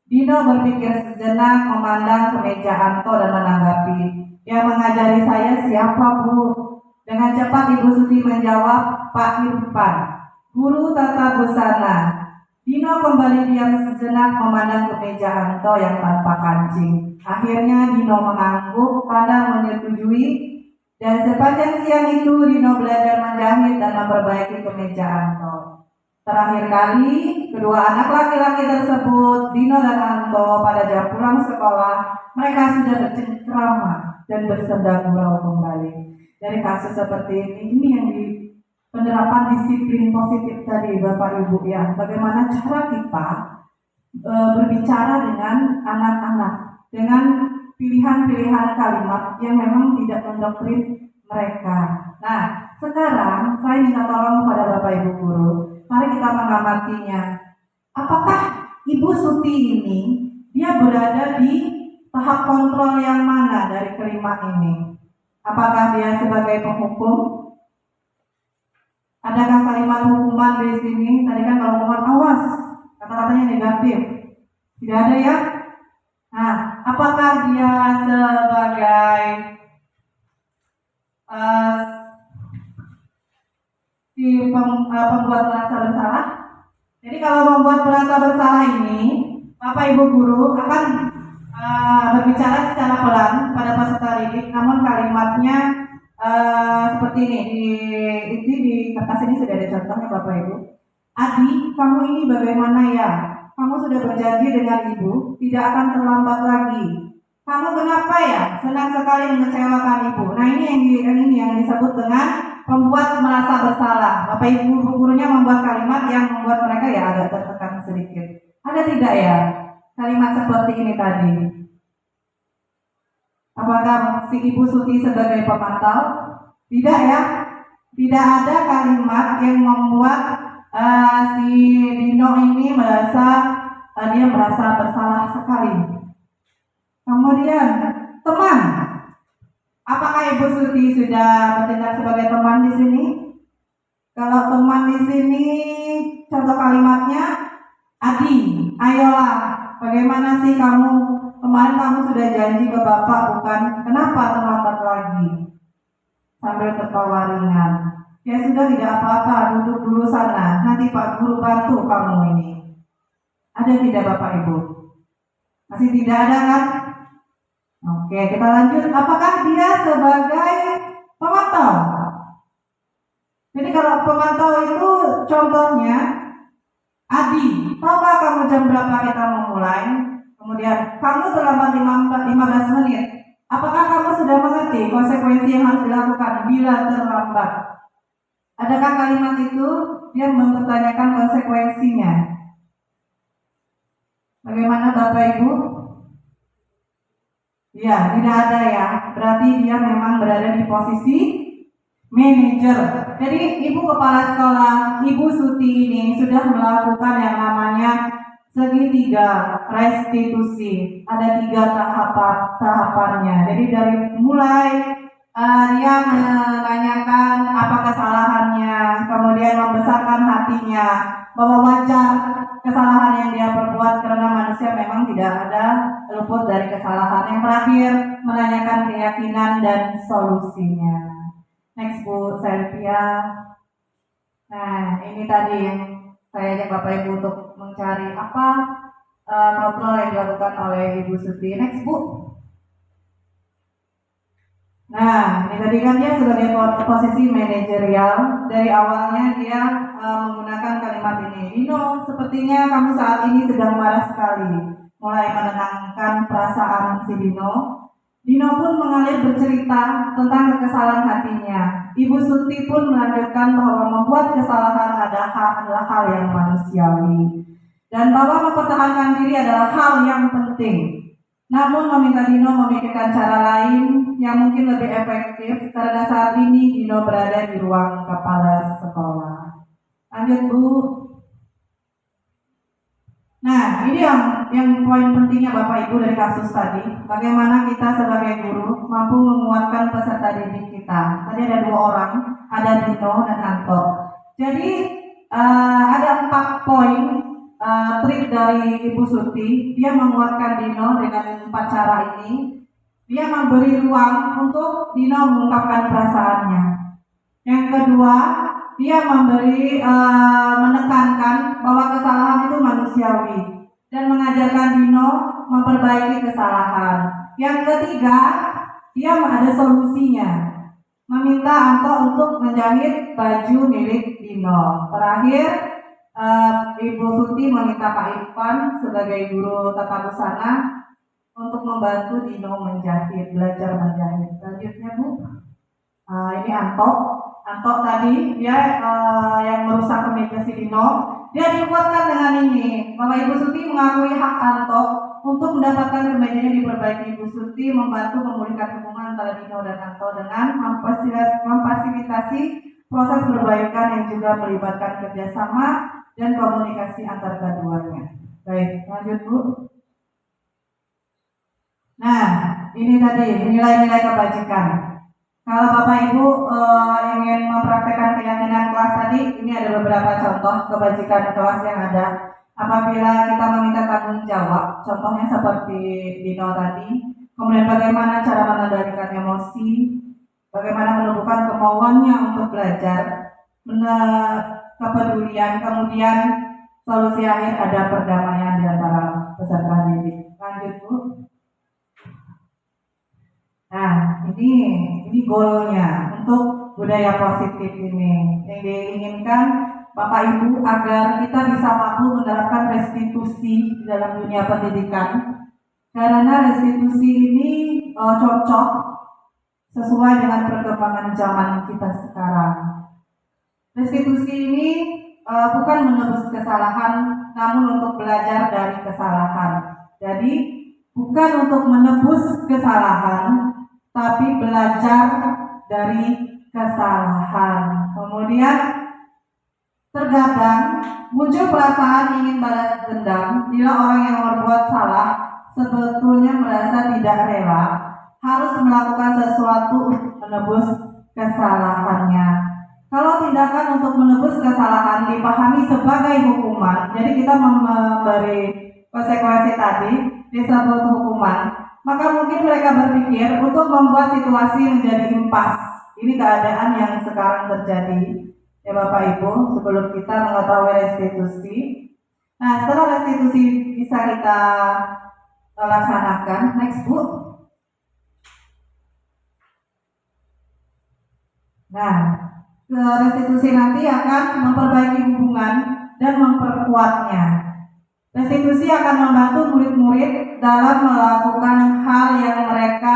Dino berpikir sejenak, memandang ke meja Anto dan menanggapi, yang mengajari saya siapa, Bu? Dengan cepat Ibu Suti menjawab, Pak Irfan, guru tata busana. Dino kembali diam sejenak memandang ke meja Anto yang tanpa kancing. Akhirnya Dino mengangguk, tanda menyetujui, dan sepanjang siang itu Dino belajar menjahit dan memperbaiki kemeja Anto. Terakhir kali, kedua anak laki-laki tersebut, Dino dan Anto, pada jam pulang sekolah, mereka sudah bercengkrama dan bersenda gurau kembali. Dari kasus seperti ini yang di penerapan disiplin positif tadi, Bapak Ibu ya, bagaimana cara kita berbicara dengan anak-anak dengan pilihan-pilihan kalimat yang memang tidak mendoktrin mereka. Nah, sekarang saya minta tolong kepada Bapak Ibu guru, mari kita mengamatinya. Apakah Ibu Suti ini dia berada di tahap kontrol yang mana dari kelima ini? Apakah dia sebagai penghukum? Adakah kalimat hukuman di sini? Tadi kan kalau hukuman awas, kata-katanya negatif. Tidak ada ya? Nah, apakah dia sebagai pembuat merasa bersalah? Jadi kalau membuat merasa bersalah ini, Bapak Ibu guru akan berbicara secara pelan pada peserta didik, namun kalimatnya seperti ini. Di kertas ini sudah ada contohnya, Bapak Ibu. Adi, kamu ini bagaimana ya? Kamu sudah berjanji dengan ibu tidak akan terlambat lagi. Kamu kenapa ya? Senang sekali mengecewakan ibu. Nah, ini yang disebut dengan membuat merasa bersalah. Bapak Ibu gurunya membuat kalimat yang membuat mereka ya agak tertekan sedikit. Ada tidak ya kalimat seperti ini tadi? Apakah si Ibu Suti sebagai pemantau? Tidak ya. Tidak ada kalimat yang membuat si Dino ini dia merasa bersalah sekali. Kemudian teman, apakah Ibu Suti sudah bertindak sebagai teman di sini? Kalau teman di sini, contoh kalimatnya, Adi, ayolah, bagaimana sih kamu? Kemarin kamu sudah janji ke Bapak, bukan? Kenapa terlambat lagi? Sambil tertawa ringan. Ya sudah, tidak apa-apa, duduk dulu sana. Nanti Pak Guru bantu kamu ini. Ada tidak Bapak Ibu? Masih tidak ada kan? Oke, kita lanjut. Apakah dia sebagai pemantau? Jadi kalau pemantau itu contohnya, Adi, tahukah kamu jam berapa kita memulai? Kemudian, kamu terlambat 15 menit. Apakah kamu sudah mengerti konsekuensi yang harus dilakukan bila terlambat? Adakah kalimat itu dia mempertanyakan konsekuensinya? Bagaimana Bapak Ibu? Ya, tidak ada ya. Berarti dia memang berada di posisi manajer. Jadi Ibu Kepala Sekolah, Ibu Suti ini sudah melakukan yang namanya segitiga restitusi. Ada 3 tahapannya. Jadi dari mulai dia menanyakan apa kesalahannya, kemudian membesarkan hatinya, bahwa wajar kesalahan yang dia perbuat karena manusia memang tidak ada luput dari kesalahan. Yang terakhir, menanyakan keyakinan dan solusinya. Next Bu Selvia. Nah, ini tadi yang saya ajak Bapak Ibu untuk mencari apa kontrol yang dilakukan oleh Ibu Suti. Next Bu. Nah, ini tadi kan dia sebagai posisi manajerial. Dari awalnya dia menggunakan kalimat ini. Dino, sepertinya kamu saat ini sedang marah sekali. Mulai menenangkan perasaan si Dino. Dino pun mengalir bercerita tentang kekesalan hatinya. Ibu Suti pun melanjutkan bahwa membuat kesalahan adalah hal yang manusiawi. Dan bahwa mempertahankan diri adalah hal yang penting. Namun meminta Dino memikirkan cara lain yang mungkin lebih efektif karena saat ini Dino berada di ruang kepala sekolah. Lanjut Bu. Nah, ini yang poin pentingnya Bapak Ibu dari kasus tadi. Bagaimana kita sebagai guru mampu menguatkan peserta didik kita. Tadi ada 2 orang, ada Dino dan Anto. Jadi ada 4 poin trik dari Ibu Suti. Dia menguatkan Dino dengan 4 cara ini. Dia memberi ruang untuk Dino mengungkapkan perasaannya. Yang kedua, dia menekankan bahwa kesalahan itu manusiawi dan mengajarkan Dino memperbaiki kesalahan. Yang ketiga, dia ada solusinya, meminta Anto untuk menjahit baju milik Dino. Terakhir, Ibu Suti meminta Pak Irfan sebagai guru tata busana untuk membantu Dino belajar menjahit. Selanjutnya Bu, ini Anto tadi dia yang merusak kemeja si Dino. Dia dikuatkan dengan ini, bahwa Ibu Suti mengakui hak Anto untuk mendapatkan kemejanya diperbaiki. Ibu Suti membantu memulihkan hubungan antara Dino dan Anto dengan memfasilitasi proses perbaikan yang juga melibatkan kerjasama dan komunikasi antar keduanya. Baik, lanjut Bu. Nah, ini tadi nilai-nilai kebajikan. Kalau Bapak Ibu ingin mempraktekkan keyakinan kelas tadi, ini ada beberapa contoh kebajikan kelas yang ada. Apabila kita meminta tanggung jawab, contohnya seperti Dino tadi, kemudian bagaimana cara mengendalikan emosi, bagaimana menumbuhkan kemauannya untuk belajar, kepedulian, kemudian solusi akhir ada perdamaian di antara peserta didik. Lanjut Bu. Nah, ini goalnya untuk budaya positif ini yang diinginkan Bapak Ibu agar kita bisa mampu menerapkan restitusi di dalam dunia pendidikan, karena restitusi ini cocok sesuai dengan perkembangan zaman kita sekarang. Restitusi ini bukan menebus kesalahan, namun untuk belajar dari kesalahan. Jadi bukan untuk menebus kesalahan, tapi belajar dari kesalahan. Kemudian terkadang muncul perasaan ingin balas dendam bila orang yang berbuat salah sebetulnya merasa tidak rela harus melakukan sesuatu untuk menebus kesalahannya. Kalau tindakan untuk menebus kesalahan dipahami sebagai hukuman, jadi kita memberi konsekuensi tadi disebut hukuman, maka mungkin mereka berpikir untuk membuat situasi menjadi impas. Ini keadaan yang sekarang terjadi ya Bapak Ibu, sebelum kita mengetahui restitusi. Nah, setelah restitusi bisa kita laksanakan. Next Bu. Nah, restitusi nanti akan memperbaiki hubungan dan memperkuatnya. Restitusi akan membantu murid-murid dalam melakukan hal yang mereka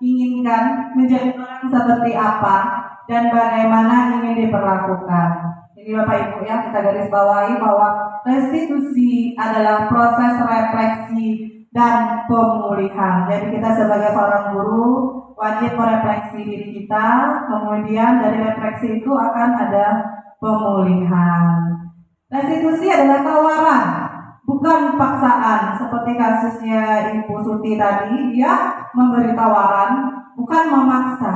inginkan, menjadi orang seperti apa dan bagaimana ingin diperlakukan. Jadi Bapak Ibu ya, kita garis bawahi bahwa restitusi adalah proses refleksi dan pemulihan. Jadi kita sebagai seorang guru wajib merefleksi diri kita, kemudian dari refleksi itu akan ada pemulihan. Restitusi adalah tawaran, bukan paksaan. Seperti kasusnya Ibu Suti tadi, dia memberi tawaran, bukan memaksa.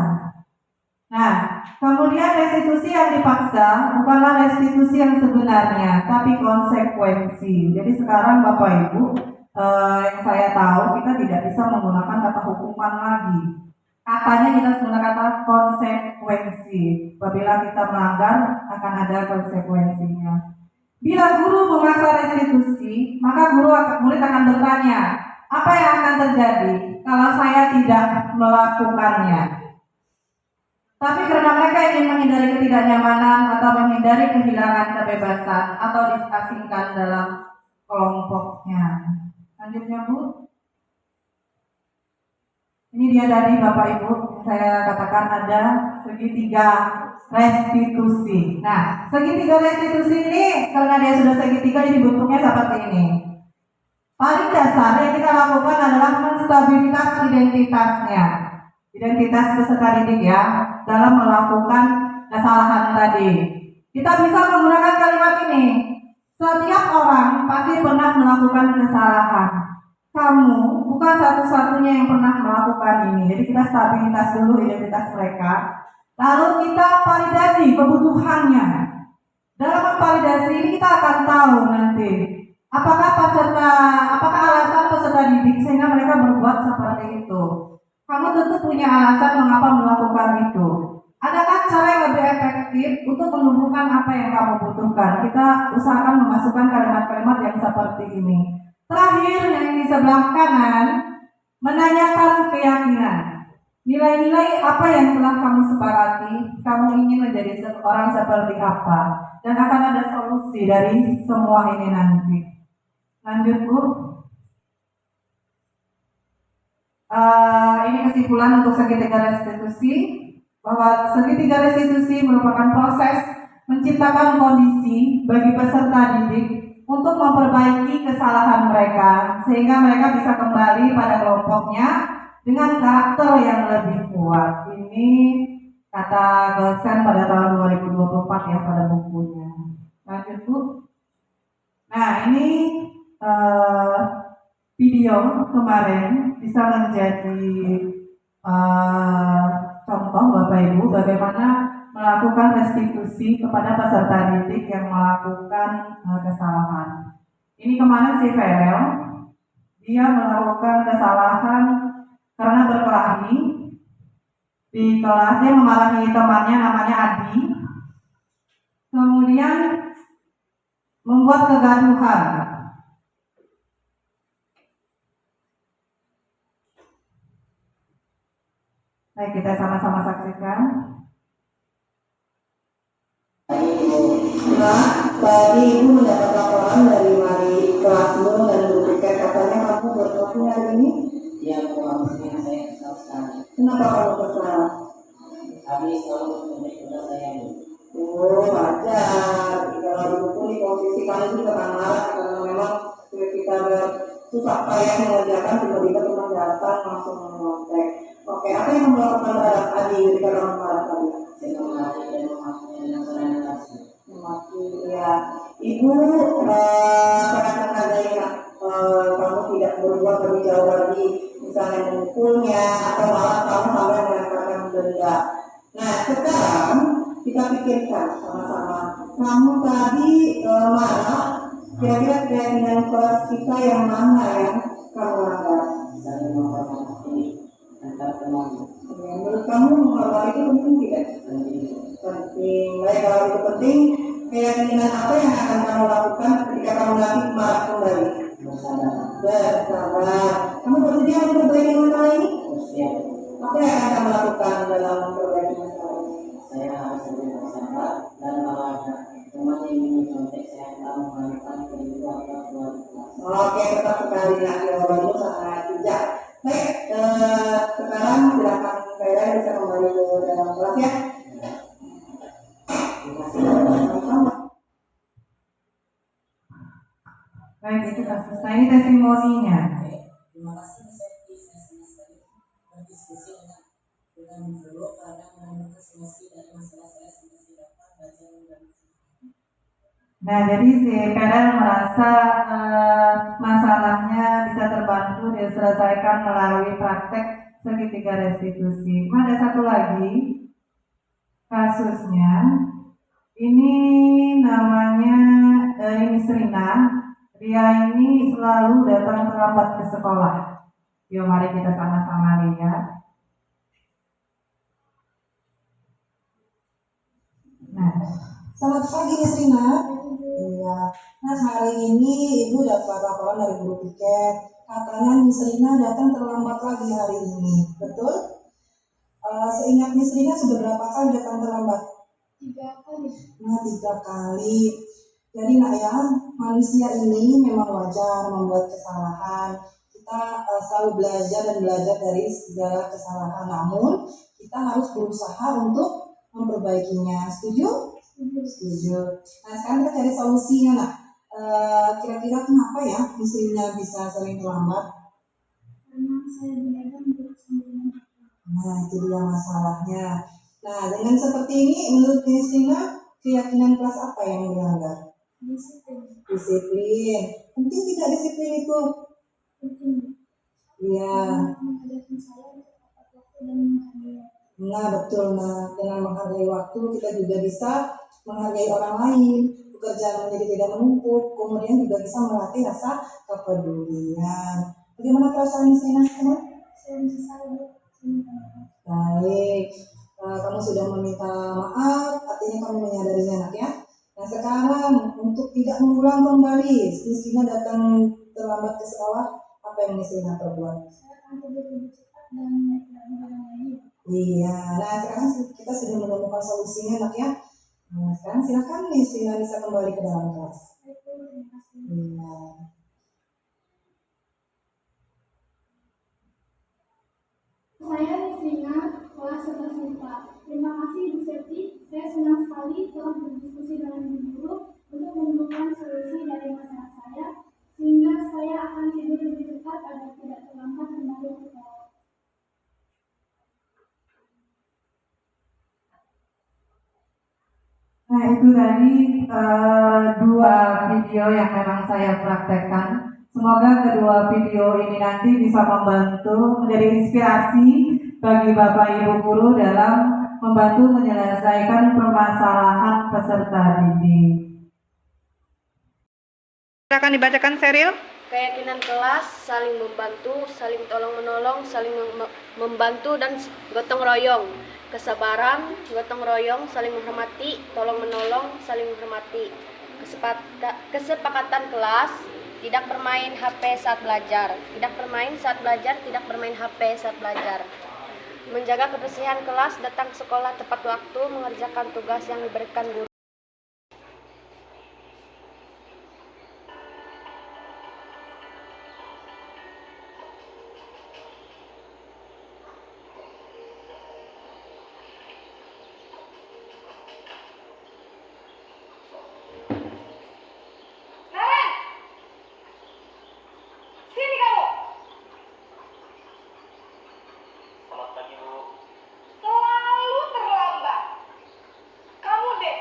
Nah, kemudian restitusi yang dipaksa bukanlah restitusi yang sebenarnya, tapi konsekuensi. Jadi sekarang Bapak Ibu, yang saya tahu kita tidak bisa menggunakan kata hukuman lagi. Katanya kita menggunakan kata konsekuensi. Apabila kita melanggar akan ada konsekuensinya. Bila guru memaksa restitusi, maka murid akan bertanya, apa yang akan terjadi kalau saya tidak melakukannya? Tapi karena mereka ingin menghindari ketidaknyamanan atau menghindari kehilangan kebebasan atau diasingkan dalam kelompoknya. Lanjutnya Bu. Ini dia tadi Bapak Ibu, saya katakan ada segitiga restitusi. Nah, segitiga restitusi ini karena dia sudah segitiga jadi bentuknya seperti ini. Paling dasar yang kita lakukan adalah menstabilitas identitasnya, identitas peserta didik ya, dalam melakukan kesalahan tadi. Kita bisa menggunakan kalimat ini. Setiap orang pasti pernah melakukan kesalahan. Kamu bukan satu-satunya yang pernah melakukan ini. Jadi kita stabilitas dulu identitas mereka. Lalu kita validasi kebutuhannya. Dalam memvalidasi ini kita akan tahu nanti apakah alasan peserta didik sehingga mereka berbuat seperti itu. Kamu tentu punya alasan mengapa melakukan itu. Adakah cara yang lebih efektif untuk menumbuhkan apa yang kamu butuhkan? Kita usahakan memasukkan kalimat-kalimat yang seperti ini. Terakhir yang di sebelah kanan, menanyakan keyakinan. Nilai-nilai apa yang telah kamu sepakati, kamu ingin menjadi seorang seperti apa, dan akan ada solusi dari semua ini nanti. Lanjut Bu. Ini kesimpulan untuk segitiga restitusi, bahwa segitiga restitusi merupakan proses menciptakan kondisi bagi peserta didik untuk memperbaiki kesalahan mereka sehingga mereka bisa kembali pada kelompoknya dengan karakter yang lebih kuat. Ini kata Gosen pada tahun 2024 ya pada bukunya. Lanjut Bu. Nah ini video kemarin bisa menjadi contoh Bapak Ibu bagaimana melakukan restitusi kepada peserta didik yang melakukan kesalahan. Ini kemarin si Ferel, dia melakukan kesalahan karena berkelahi di kelas. Dia memarahi temannya namanya Adi, kemudian membuat kegaduhan. Baik, kita sama-sama saksikan. Tadi Ibu mendapat laporan dari wali kelasmu dan memberikan katanya kamu berkelahi hari ini? Iya, Bu, harusnya saya kesal sekali. Kenapa kamu kesal? Habis kalau menjadi kuda saya, Bu. Oh, wajar. Kalau dipukuli posisi kamu juga akan marah karena memang kita susah payah mengerjakan tiba-tiba teman datang langsung mengontek. Oke, apa yang kamu lakukan terhadap Adi ketika kamu marah tadi? Saya memarahi dan memaafkan dengan senang hati. Memaki, ya. Ibu sangat menghargai kamu tidak berbuat lebih jauh lagi, misalnya memukulnya atau malah kamu sampai melemparkan benda. Nah, sekarang kita pikirkan sama-sama. Kamu tadi marah, kira-kira keyakinan kelas kita yang mana yang kamu langgar? Saya menghormati antar teman. Menurut kamu menghormati itu penting tidak? Penting. Baik, kalau itu penting, keyakinan apa yang akan kamu lakukan ketika kamu nanti marah kembali? Bersabar. Kamu bersedia untuk memperbaiki masalah ini? Bersedia. Apa yang akan kamu lakukan dalam memperbaiki masalah ini? Saya harus lebih bersabar dan kalau ada teman yang ingin mencontek, saya akan mengalihkan ke ibu atau keluar kelas. Oke, tetap sekali nah jawabanmu sangat bijak. Baik, sekarang silakan Vera bisa kembali ke dalam kelas ya. Terima kasih. Baik, itu kasus. Nah ini testimoninya. Terima kasih, saya senang sekali berdiskusi dengan dan dulu karena menemukan solusi dari masalah saya sendiri dapat belajar dan Nah, jadi si Perel merasa masalahnya bisa terbantu diselesaikan melalui praktek segitiga restitusi. Ada satu lagi kasusnya, ini namanya ini Serina. Dia ini selalu datang terlambat ke sekolah. Yuk mari kita sama-sama lihat. Nah, Selamat pagi Miss Rina. Iya. Nah hari ini Ibu dapat laporan dari guru tiket. Katanya Miss Rina datang terlambat lagi hari ini. Betul? Seingat Miss Rina sudah berapa kali datang terlambat? 3 kali. Nah 3 kali. Jadi nak ya, manusia ini memang wajar membuat kesalahan. Kita selalu belajar dan belajar dari segala kesalahan. Namun kita harus berusaha untuk memperbaikinya. Setuju? Setuju. Nah sekarang kita cari solusinya nak. Kira-kira kenapa ya mesinnya bisa sering terlambat? Karena saya berdagang sendiri. Nah itu dia masalahnya. Nah dengan seperti ini menurut Nisina keyakinan kelas apa yang dilanggar? Disiplin. Disiplin. Penting tidak disiplin itu? Penting. Iya. Nah betul, nah dengan menghargai waktu kita juga bisa menghargai orang lain, pekerjaan menjadi tidak menumpuk, kemudian juga bisa melatih rasa kepedulian. Bagaimana perasaan Sina sekarang? Saya menyesal. Baik, kamu sudah meminta maaf, artinya kamu menyadarinya nak ya. Nah sekarang untuk tidak mengulang kembali, Sina datang terlambat ke sekolah, apa yang Sina perbuat? Saya akan lebih cepat dan tidak mengulangi. Iya, nah sekarang kita sudah menemukan solusinya nak ya. Nah sekarang silakan nih Sina bisa kembali ke dalam kelas. Iya. Saya Sina, kelas 11 MIPA. Terima kasih Ibu Septi, saya senang sekali telah berdiskusi dengan Ibu Guru untuk menemukan solusi dari masalah saya, sehingga saya akan tidur lebih cepat agar tidak terlambat kembali ke sekolah. Nah itu tadi dua video yang memang saya praktekkan. Semoga kedua video ini nanti bisa membantu menjadi inspirasi bagi Bapak Ibu guru dalam membantu menyelesaikan permasalahan peserta didik. Silakan dibacakan Seril. Keyakinan kelas, saling membantu, saling tolong-menolong, saling membantu dan gotong royong. Kesabaran, gotong royong, saling menghormati, tolong-menolong, saling menghormati. Kesepakatan kelas, tidak bermain HP saat belajar. Tidak bermain saat belajar, tidak bermain HP saat belajar. Menjaga kebersihan kelas, datang ke sekolah tepat waktu, mengerjakan tugas yang diberikan guru. Selalu terlambat. Kamu deh,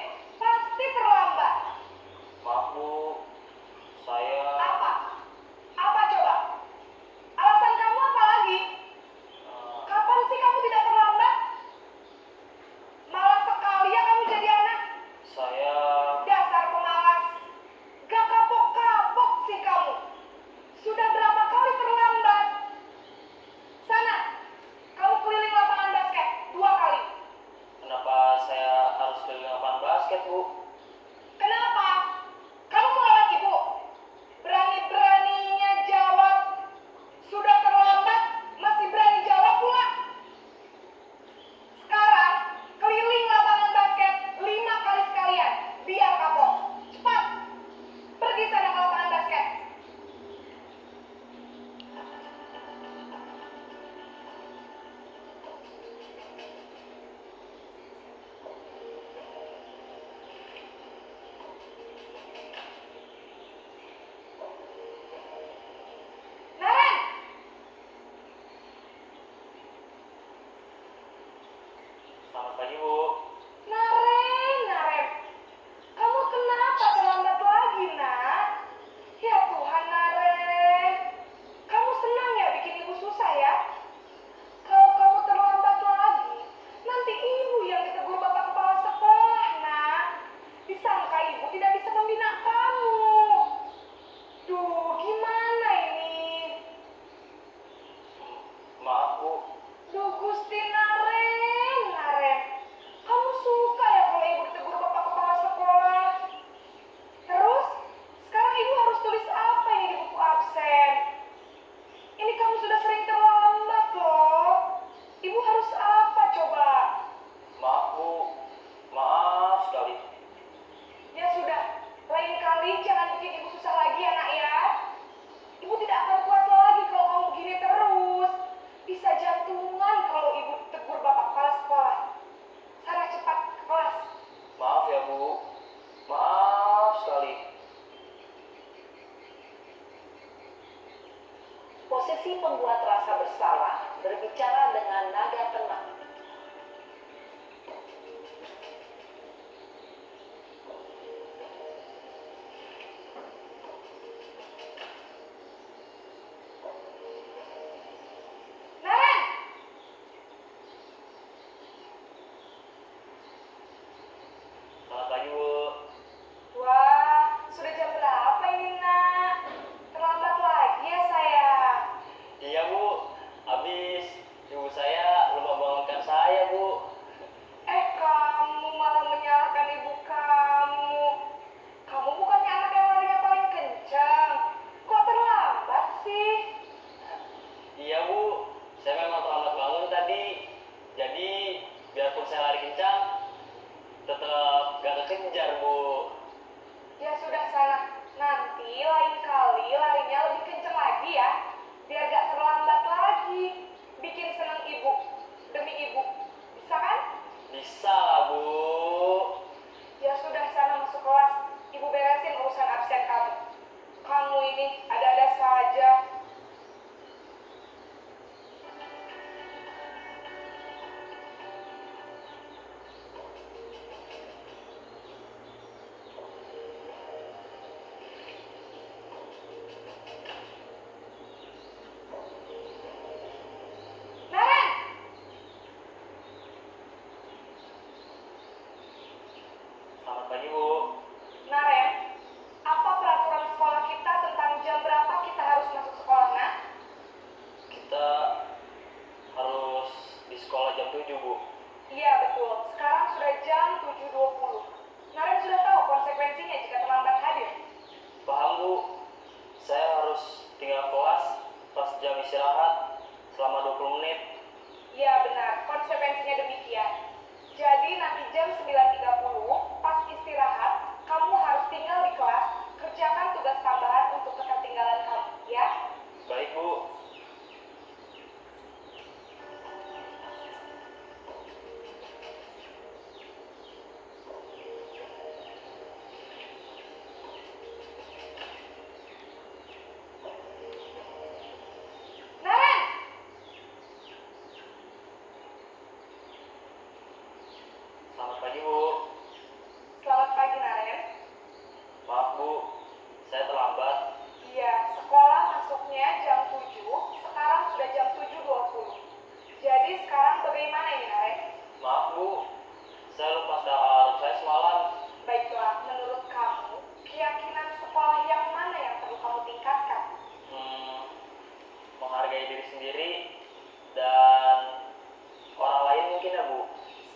Selamat pagi, Bu. Naren, kamu kenapa terlambat lagi, nak? Ya Tuhan, Naren, kamu senang ya bikin ibu susah ya? Kalau kamu terlambat lagi, nanti ibu yang ditegur bapak kepala sekolah, nak. Disangka ibu tidak bisa membina kamu. Duh, gimana ini? Maaf, Bu. Duh, Gusti Naren, kamu suka ya kalau ibu ditegur bapak kepala sekolah? Terus, sekarang ibu harus tulis apa ini di buku absen? Ini kamu sudah sering terlambat loh. Ibu harus apa coba? Maaf, Bu. Maaf sekali. Ya sudah, lain kali jangan bikin ibu susah lagi ya nak ya. Ibu tidak akan kuat lagi kalau kamu begini terus. Bisa jantungan kalau ibu tegur bapak kepala sekolah. Sana cepat ke kelas. Maaf ya, Bu. Maaf sekali. Posisi pembuat rasa bersalah berbicara dengan nada tenang. Naren! Selamat pagi, Bu. Wah, sudah jam berapa ini nak? Terlambat lagi ya sayang. Iya, Bu. Habis ibu saya lupa bangunkan saya, Bu. Kamu malah menyalahkan ibu kamu. Kamu bukannya anak yang larinya paling kencang. Kok terlambat sih? Iya, Bu. Saya memang terlambat bangun tadi. Jadi, biarpun saya lari kencang, tetap gak kekejar, Bu. Ya sudah sana. Nanti lain kali larinya lebih kencang lagi ya. Biar gak terlambat lagi. Bikin seneng ibu. Demi ibu. Bisa kan? Bisa lah, Bu. Ya sudah sana masuk kelas. Ibu beresin urusan absen kamu. Kamu ini ada-ada saja. Naren! Selamat pagi, Bu. Naren, apa peraturan sekolah kita tentang jam berapa kita harus masuk sekolah, nak? Kita harus di sekolah jam 7, Bu. Iya betul, sekarang sudah jam 7.20. Naren sudah tahu konsekuensinya jika terlambat hadir. Paham, Bu. Saya harus tinggal kelas pas jam istirahat selama 20 menit. Iya benar, konsekuensinya demikian. Jadi nanti jam 9.30 pas istirahat, kamu harus tinggal di kelas, kerjakan tugas tambahan untuk ketertinggalan kamu, ya? Baik, Bu. Naren! Selamat pagi, Bu. Selamat pagi, Naren. Maaf, Bu. Saya terlambat. Iya, sekolah masuknya jam 7, sekarang sudah jam 7.20. Jadi sekarang bagaimana ini, Naren? Maaf, Bu. Saya lupa setel alarm saya semalam. Baiklah, menurut kamu, keyakinan sekolah yang mana yang perlu kamu tingkatkan? Menghargai diri sendiri dan orang lain mungkin ya, Bu.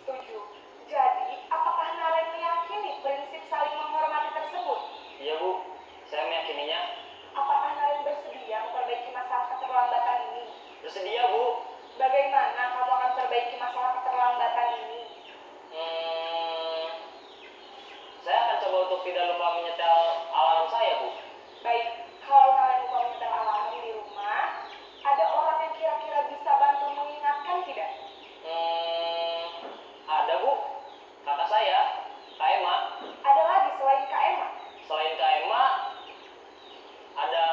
Setuju. Jadi, apakah Naren meyakini prinsip saling menghormati tersebut? Iya, Bu. Saya meyakininya. Apakah Naren bersedia memperbaiki masalah keterlambatan ini? Bersedia, Bu. Bagaimana kamu akan perbaiki masalah keterlambatan ini? Saya akan coba untuk tidak lupa menyetel alarm saya, Bu. Baik, kalau Naren lupa menyetel alarm di rumah, ada orang yang kira-kira bisa bantu mengingatkan tidak? Ada, Bu. Kakak saya, Kak Emma. Ada lagi selain Kak Emma? Selain Kak Emma, ada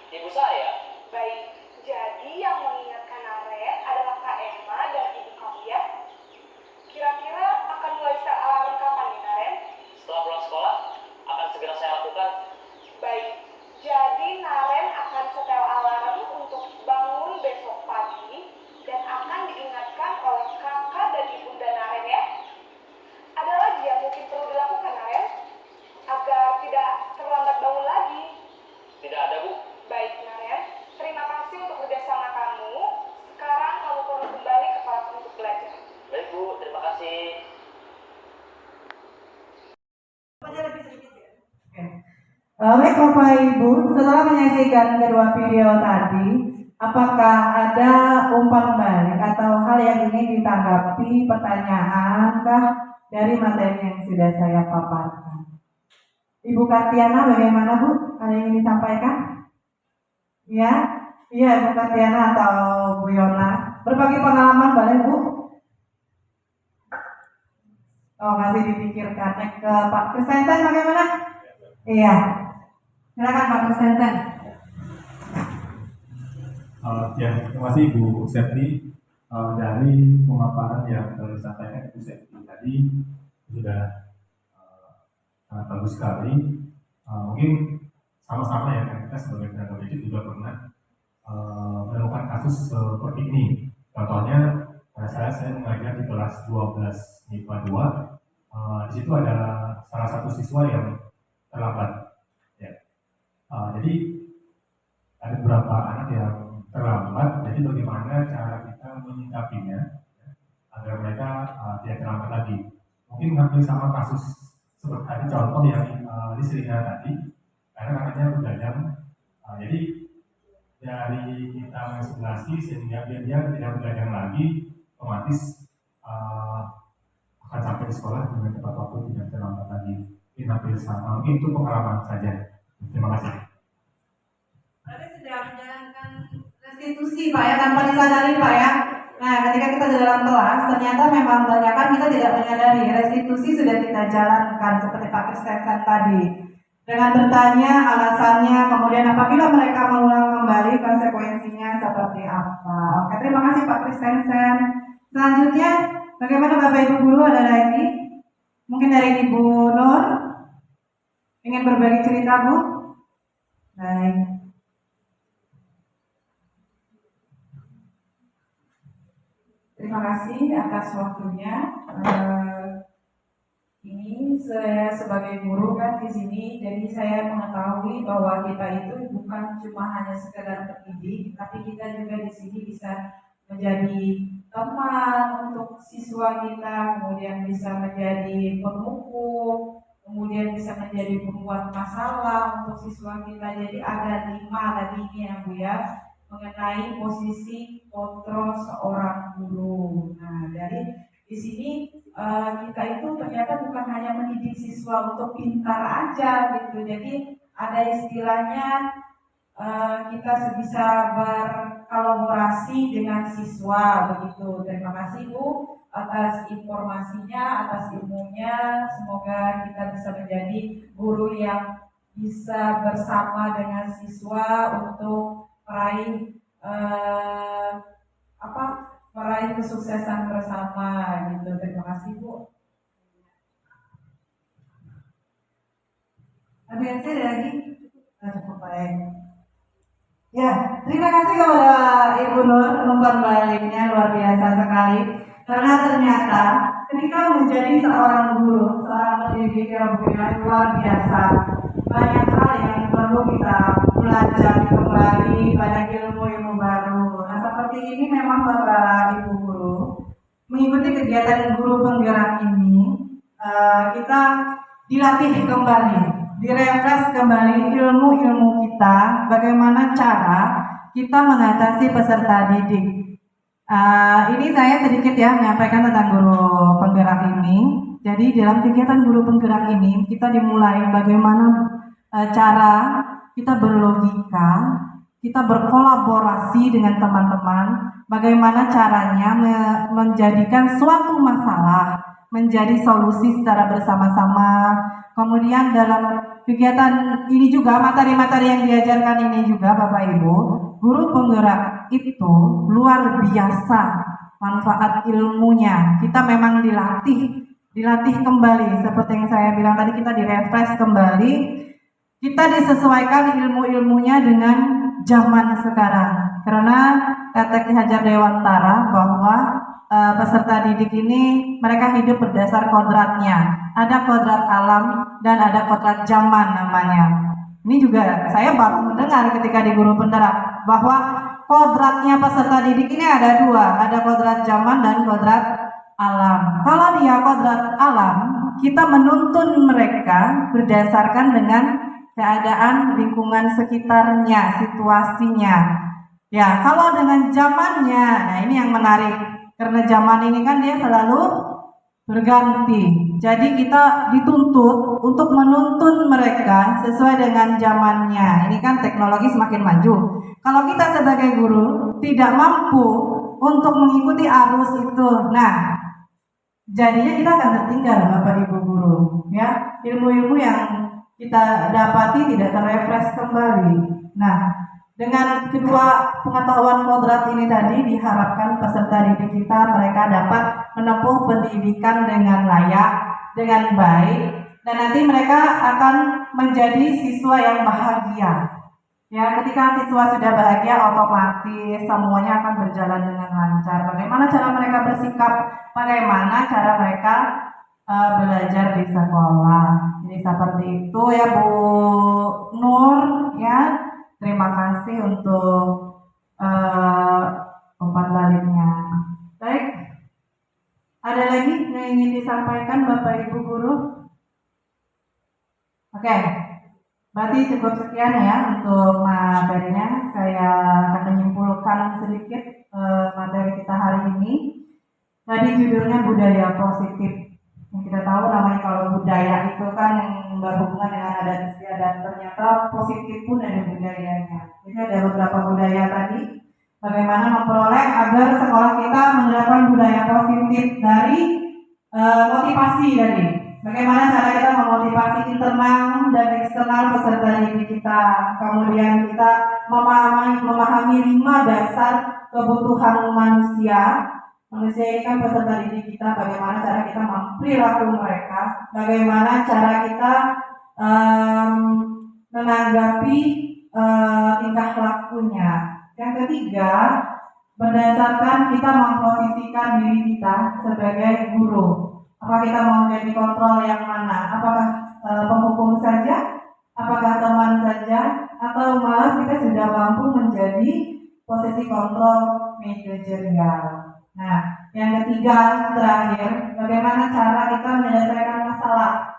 ibu saya. Baik, jadi yang mengingatkan Naren adalah Kak Emma dan ibu kamu ya? Baik Bapak Ibu, setelah menyaksikan kedua video tadi, apakah ada umpan balik atau hal yang ingin ditanggapi pertanyaankah dari materi yang sudah saya paparkan? Ibu Kartiana bagaimana Bu? Ada yang ingin disampaikan? Ya, iya Ibu Kartiana atau Bu Yona. Berbagi pengalaman boleh Bu? Oh masih dipikirkan. Naik ke Pak Kristensen bagaimana? Iya. Silakan Pak Kristensen. Ya, terima kasih Bu Septi. Dari pemaparan yang disampaikan Bu Septi tadi sudah sangat bagus sekali. Mungkin sama-sama ya, kita sebagai tenaga pendidik juga pernah menemukan kasus seperti ini. Contohnya, pada saya mengajar di kelas 12 MIPA 2. Di situ ada salah satu siswa yang terlambat. Ya. Jadi ada beberapa anak yang terlambat. Jadi bagaimana cara kita menyikapinya ya, agar mereka tidak terlambat lagi. Mungkin hampir sama kasus seperti tadi contoh yang di Serina tadi, karena katanya begadang. Jadi dari kita mensimulasi sehingga dia tidak begadang lagi, otomatis akan sampai di sekolah dengan tepat waktu, tidak terlambat lagi. Ini hampir sama. Mungkin itu pengalaman saja. Terima kasih. Berarti sudah menjalankan restitusi Pak ya, tanpa disadari Pak ya. Nah ketika kita di dalam kelas, ternyata memang banyak kan kita tidak menyadari restitusi sudah kita jalankan seperti Pak Kristensen tadi. Dengan bertanya alasannya, kemudian apabila mereka mengulang kembali konsekuensinya seperti apa. Oke, terima kasih Pak Kristensen. Selanjutnya, bagaimana Bapak Ibu Guru, ada lagi? Mungkin dari Ibu Nur, ingin berbagi cerita Bu? Baik. Terima kasih atas waktunya. Ini saya sebagai guru kan di sini, jadi saya mengetahui bahwa kita itu bukan cuma hanya sekedar pendidik, tapi kita juga di sini bisa menjadi teman untuk siswa kita, kemudian bisa menjadi pemukul, kemudian bisa menjadi pembuat masalah untuk siswa kita. Jadi ada 5 tadi ini ya Bu ya, mengenai posisi kontrol seorang guru. Nah dari di sini kita itu ternyata bukan hanya mendidik siswa untuk pintar aja gitu. Jadi ada istilahnya kita bisa berkolaborasi dengan siswa begitu. Terima kasih Bu atas informasinya, atas ilmunya. Semoga kita bisa menjadi guru yang bisa bersama dengan siswa untuk meraih meraih kesuksesan bersama gitu. Terima kasih Bu. Ada yang ada lagi? Cukup baik. Ya, terima kasih kepada Ibu Nur, umpan baliknya luar biasa sekali. Karena ternyata ketika menjadi seorang guru, seorang pendidik yang luar biasa, banyak hal yang perlu kita belajar kembali, banyak ilmu-ilmu baru. Nah seperti ini memang Bapak Ibu Guru mengikuti kegiatan guru penggerak ini, kita dilatih kembali, direfresh kembali ilmu-ilmu kita, bagaimana cara kita mengatasi peserta didik. Ini saya sedikit ya menyampaikan tentang guru penggerak ini. Jadi dalam kegiatan guru penggerak ini kita dimulai bagaimana cara kita berlogika, kita berkolaborasi dengan teman-teman, bagaimana caranya menjadikan suatu masalah menjadi solusi secara bersama-sama. Kemudian dalam kegiatan ini juga, materi-materi yang diajarkan ini juga Bapak Ibu, guru penggerak itu luar biasa manfaat ilmunya. Kita memang dilatih kembali, seperti yang saya bilang tadi, kita direfresh kembali, kita disesuaikan ilmu-ilmunya dengan zaman sekarang. Karena kata Ki Hajar Dewantara bahwa peserta didik ini mereka hidup berdasar kodratnya. Ada kodrat alam dan ada kodrat zaman namanya. Ini juga saya baru mendengar ketika di guru penggerak bahwa kodratnya peserta didik ini ada 2, ada kodrat zaman dan kodrat alam. Kalau dia kodrat alam, kita menuntun mereka berdasarkan dengan keadaan lingkungan sekitarnya, situasinya. Ya, kalau dengan zamannya, nah ini yang menarik. Karena zaman ini kan dia selalu berganti. Jadi kita dituntut untuk menuntun mereka sesuai dengan zamannya. Ini kan teknologi semakin maju. Kalau kita sebagai guru tidak mampu untuk mengikuti arus itu, nah jadinya kita akan tertinggal Bapak Ibu guru. Ya, ilmu-ilmu yang kita dapati tidak terrefresh kembali. Nah, dengan kedua pengetahuan kodrat ini tadi diharapkan peserta didik kita mereka dapat menempuh pendidikan dengan layak, dengan baik, dan nanti mereka akan menjadi siswa yang bahagia. Ya, ketika siswa sudah bahagia, otomatis semuanya akan berjalan dengan lancar. Bagaimana cara mereka bersikap, bagaimana cara mereka belajar di sekolah. Jadi seperti itu ya Bu Nur ya. Terima kasih untuk umpan baliknya. Baik, ada lagi yang ingin disampaikan Bapak Ibu guru? Oke, berarti cukup sekian ya untuk materinya. Saya akan menyimpulkan sedikit materi kita hari ini. Tadi judulnya budaya positif. Yang kita tahu namanya kalau budaya itu kan yang berhubungan dengan adat istiadat, ternyata positif pun ada budayanya. Jadi ada beberapa budaya tadi. Bagaimana memperoleh agar sekolah kita menerapkan budaya positif dari motivasi tadi. Bagaimana cara kita memotivasi internal dan eksternal peserta didik kita. Kemudian kita memahami 5 dasar kebutuhan manusia. Manusia ini kan peserta didik kita, bagaimana cara kita memperilaku mereka, bagaimana cara kita menanggapi tingkah lakunya. Yang ketiga, berdasarkan kita memposisikan diri kita sebagai guru. Apakah kita mau menjadi kontrol yang mana? Apakah penghukum saja? Apakah teman saja? Atau malah kita sudah mampu menjadi posisi kontrol manajerial? Nah, yang ketiga terakhir, bagaimana cara kita menyelesaikan masalah?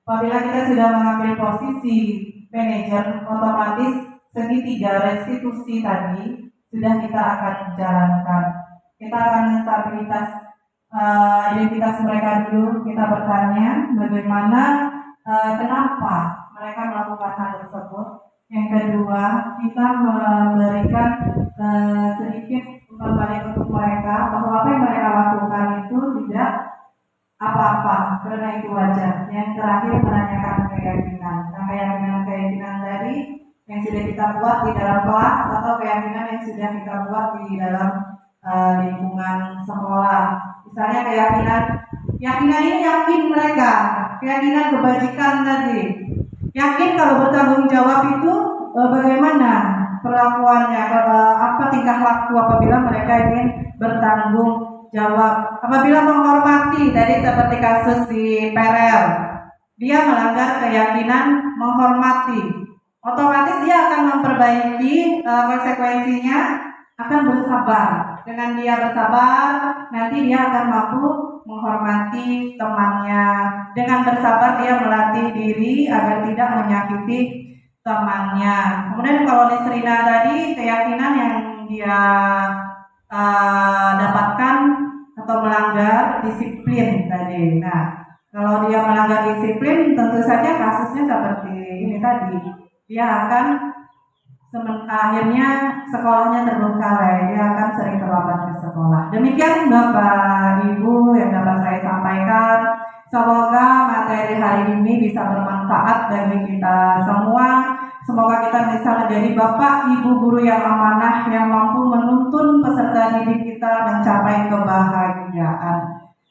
Apabila kita sudah mengambil posisi manajer, otomatis segitiga restitusi tadi sudah kita akan jalankan. Kita akan stabilitas identitas mereka dulu. Kita bertanya bagaimana, kenapa mereka melakukan hal tersebut. Yang kedua, kita memberikan sedikit kembali untuk mereka bahwa apa yang mereka lakukan itu tidak apa-apa, karena itu wajar. Yang terakhir, menanyakan keyakinan. Nah, keyakinan tadi yang sudah kita buat di dalam kelas atau keyakinan yang sudah kita buat di dalam lingkungan sekolah. Misalnya keyakinan ini yakin mereka, keyakinan kebajikan tadi. Yakin kalau bertanggung jawab itu bagaimana perlakuannya, apa tingkah laku apabila mereka ingin bertanggung jawab. Apabila menghormati, tadi seperti kasus di Perel, dia melanggar keyakinan menghormati, otomatis dia akan memperbaiki konsekuensinya, akan bersabar. Dengan dia bersabar, nanti dia akan mampu menghormati temannya. Dengan bersabar dia melatih diri agar tidak menyakiti temannya. Kemudian kalau Nisrina tadi, keyakinan yang dia dapatkan atau melanggar disiplin tadi. Nah, kalau dia melanggar disiplin, tentu saja kasusnya seperti ini tadi. Dia akan akhirnya sekolahnya terbengkalai, dia akan sering terlambat ke sekolah. Demikian Bapak Ibu yang dapat saya sampaikan. Semoga materi hari ini bisa bermanfaat bagi kita semua. Semoga kita bisa menjadi Bapak Ibu guru yang amanah, yang mampu menuntun peserta didik kita mencapai kebahagiaan.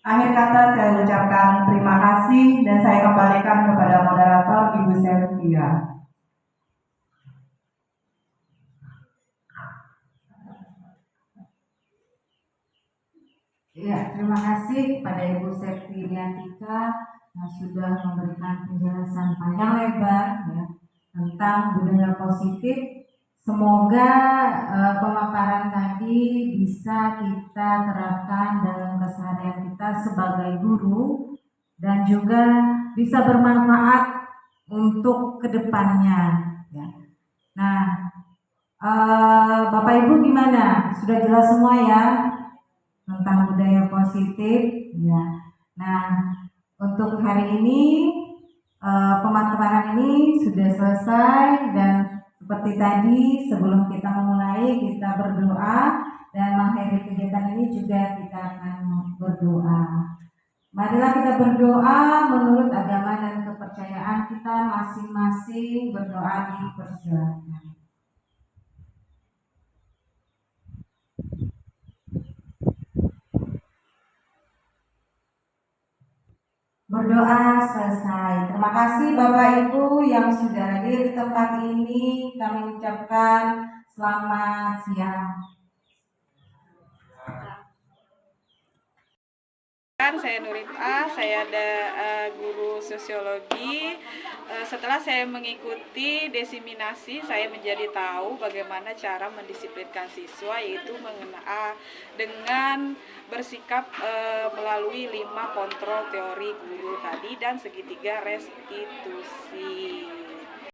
Akhir kata saya ucapkan terima kasih dan saya kembalikan kepada moderator Ibu Selvia. Ya, terima kasih kepada Ibu Septiriantika yang sudah memberikan penjelasan panjang lebar ya, tentang budaya positif. Semoga pemaparan tadi bisa kita terapkan dalam keseharian kita sebagai guru dan juga bisa bermanfaat untuk kedepannya. Ya. Nah, Bapak Ibu gimana? Sudah jelas semua ya tentang budaya positif. Ya. Nah, untuk hari ini pemaparan ini sudah selesai, dan seperti tadi sebelum kita memulai kita berdoa, dan mengakhiri kegiatan ini juga kita akan berdoa. Marilah kita berdoa menurut agama dan kepercayaan kita masing-masing. Berdoa dipersilakan. Berdoa selesai. Terima kasih Bapak Ibu yang sudah hadir di tempat ini. Kami ucapkan selamat siang. Saya Nurita, saya ada guru sosiologi. Setelah saya mengikuti desiminasi, saya menjadi tahu bagaimana cara mendisiplinkan siswa, yaitu dengan bersikap melalui 5 kontrol teori guru tadi dan segitiga restitusi.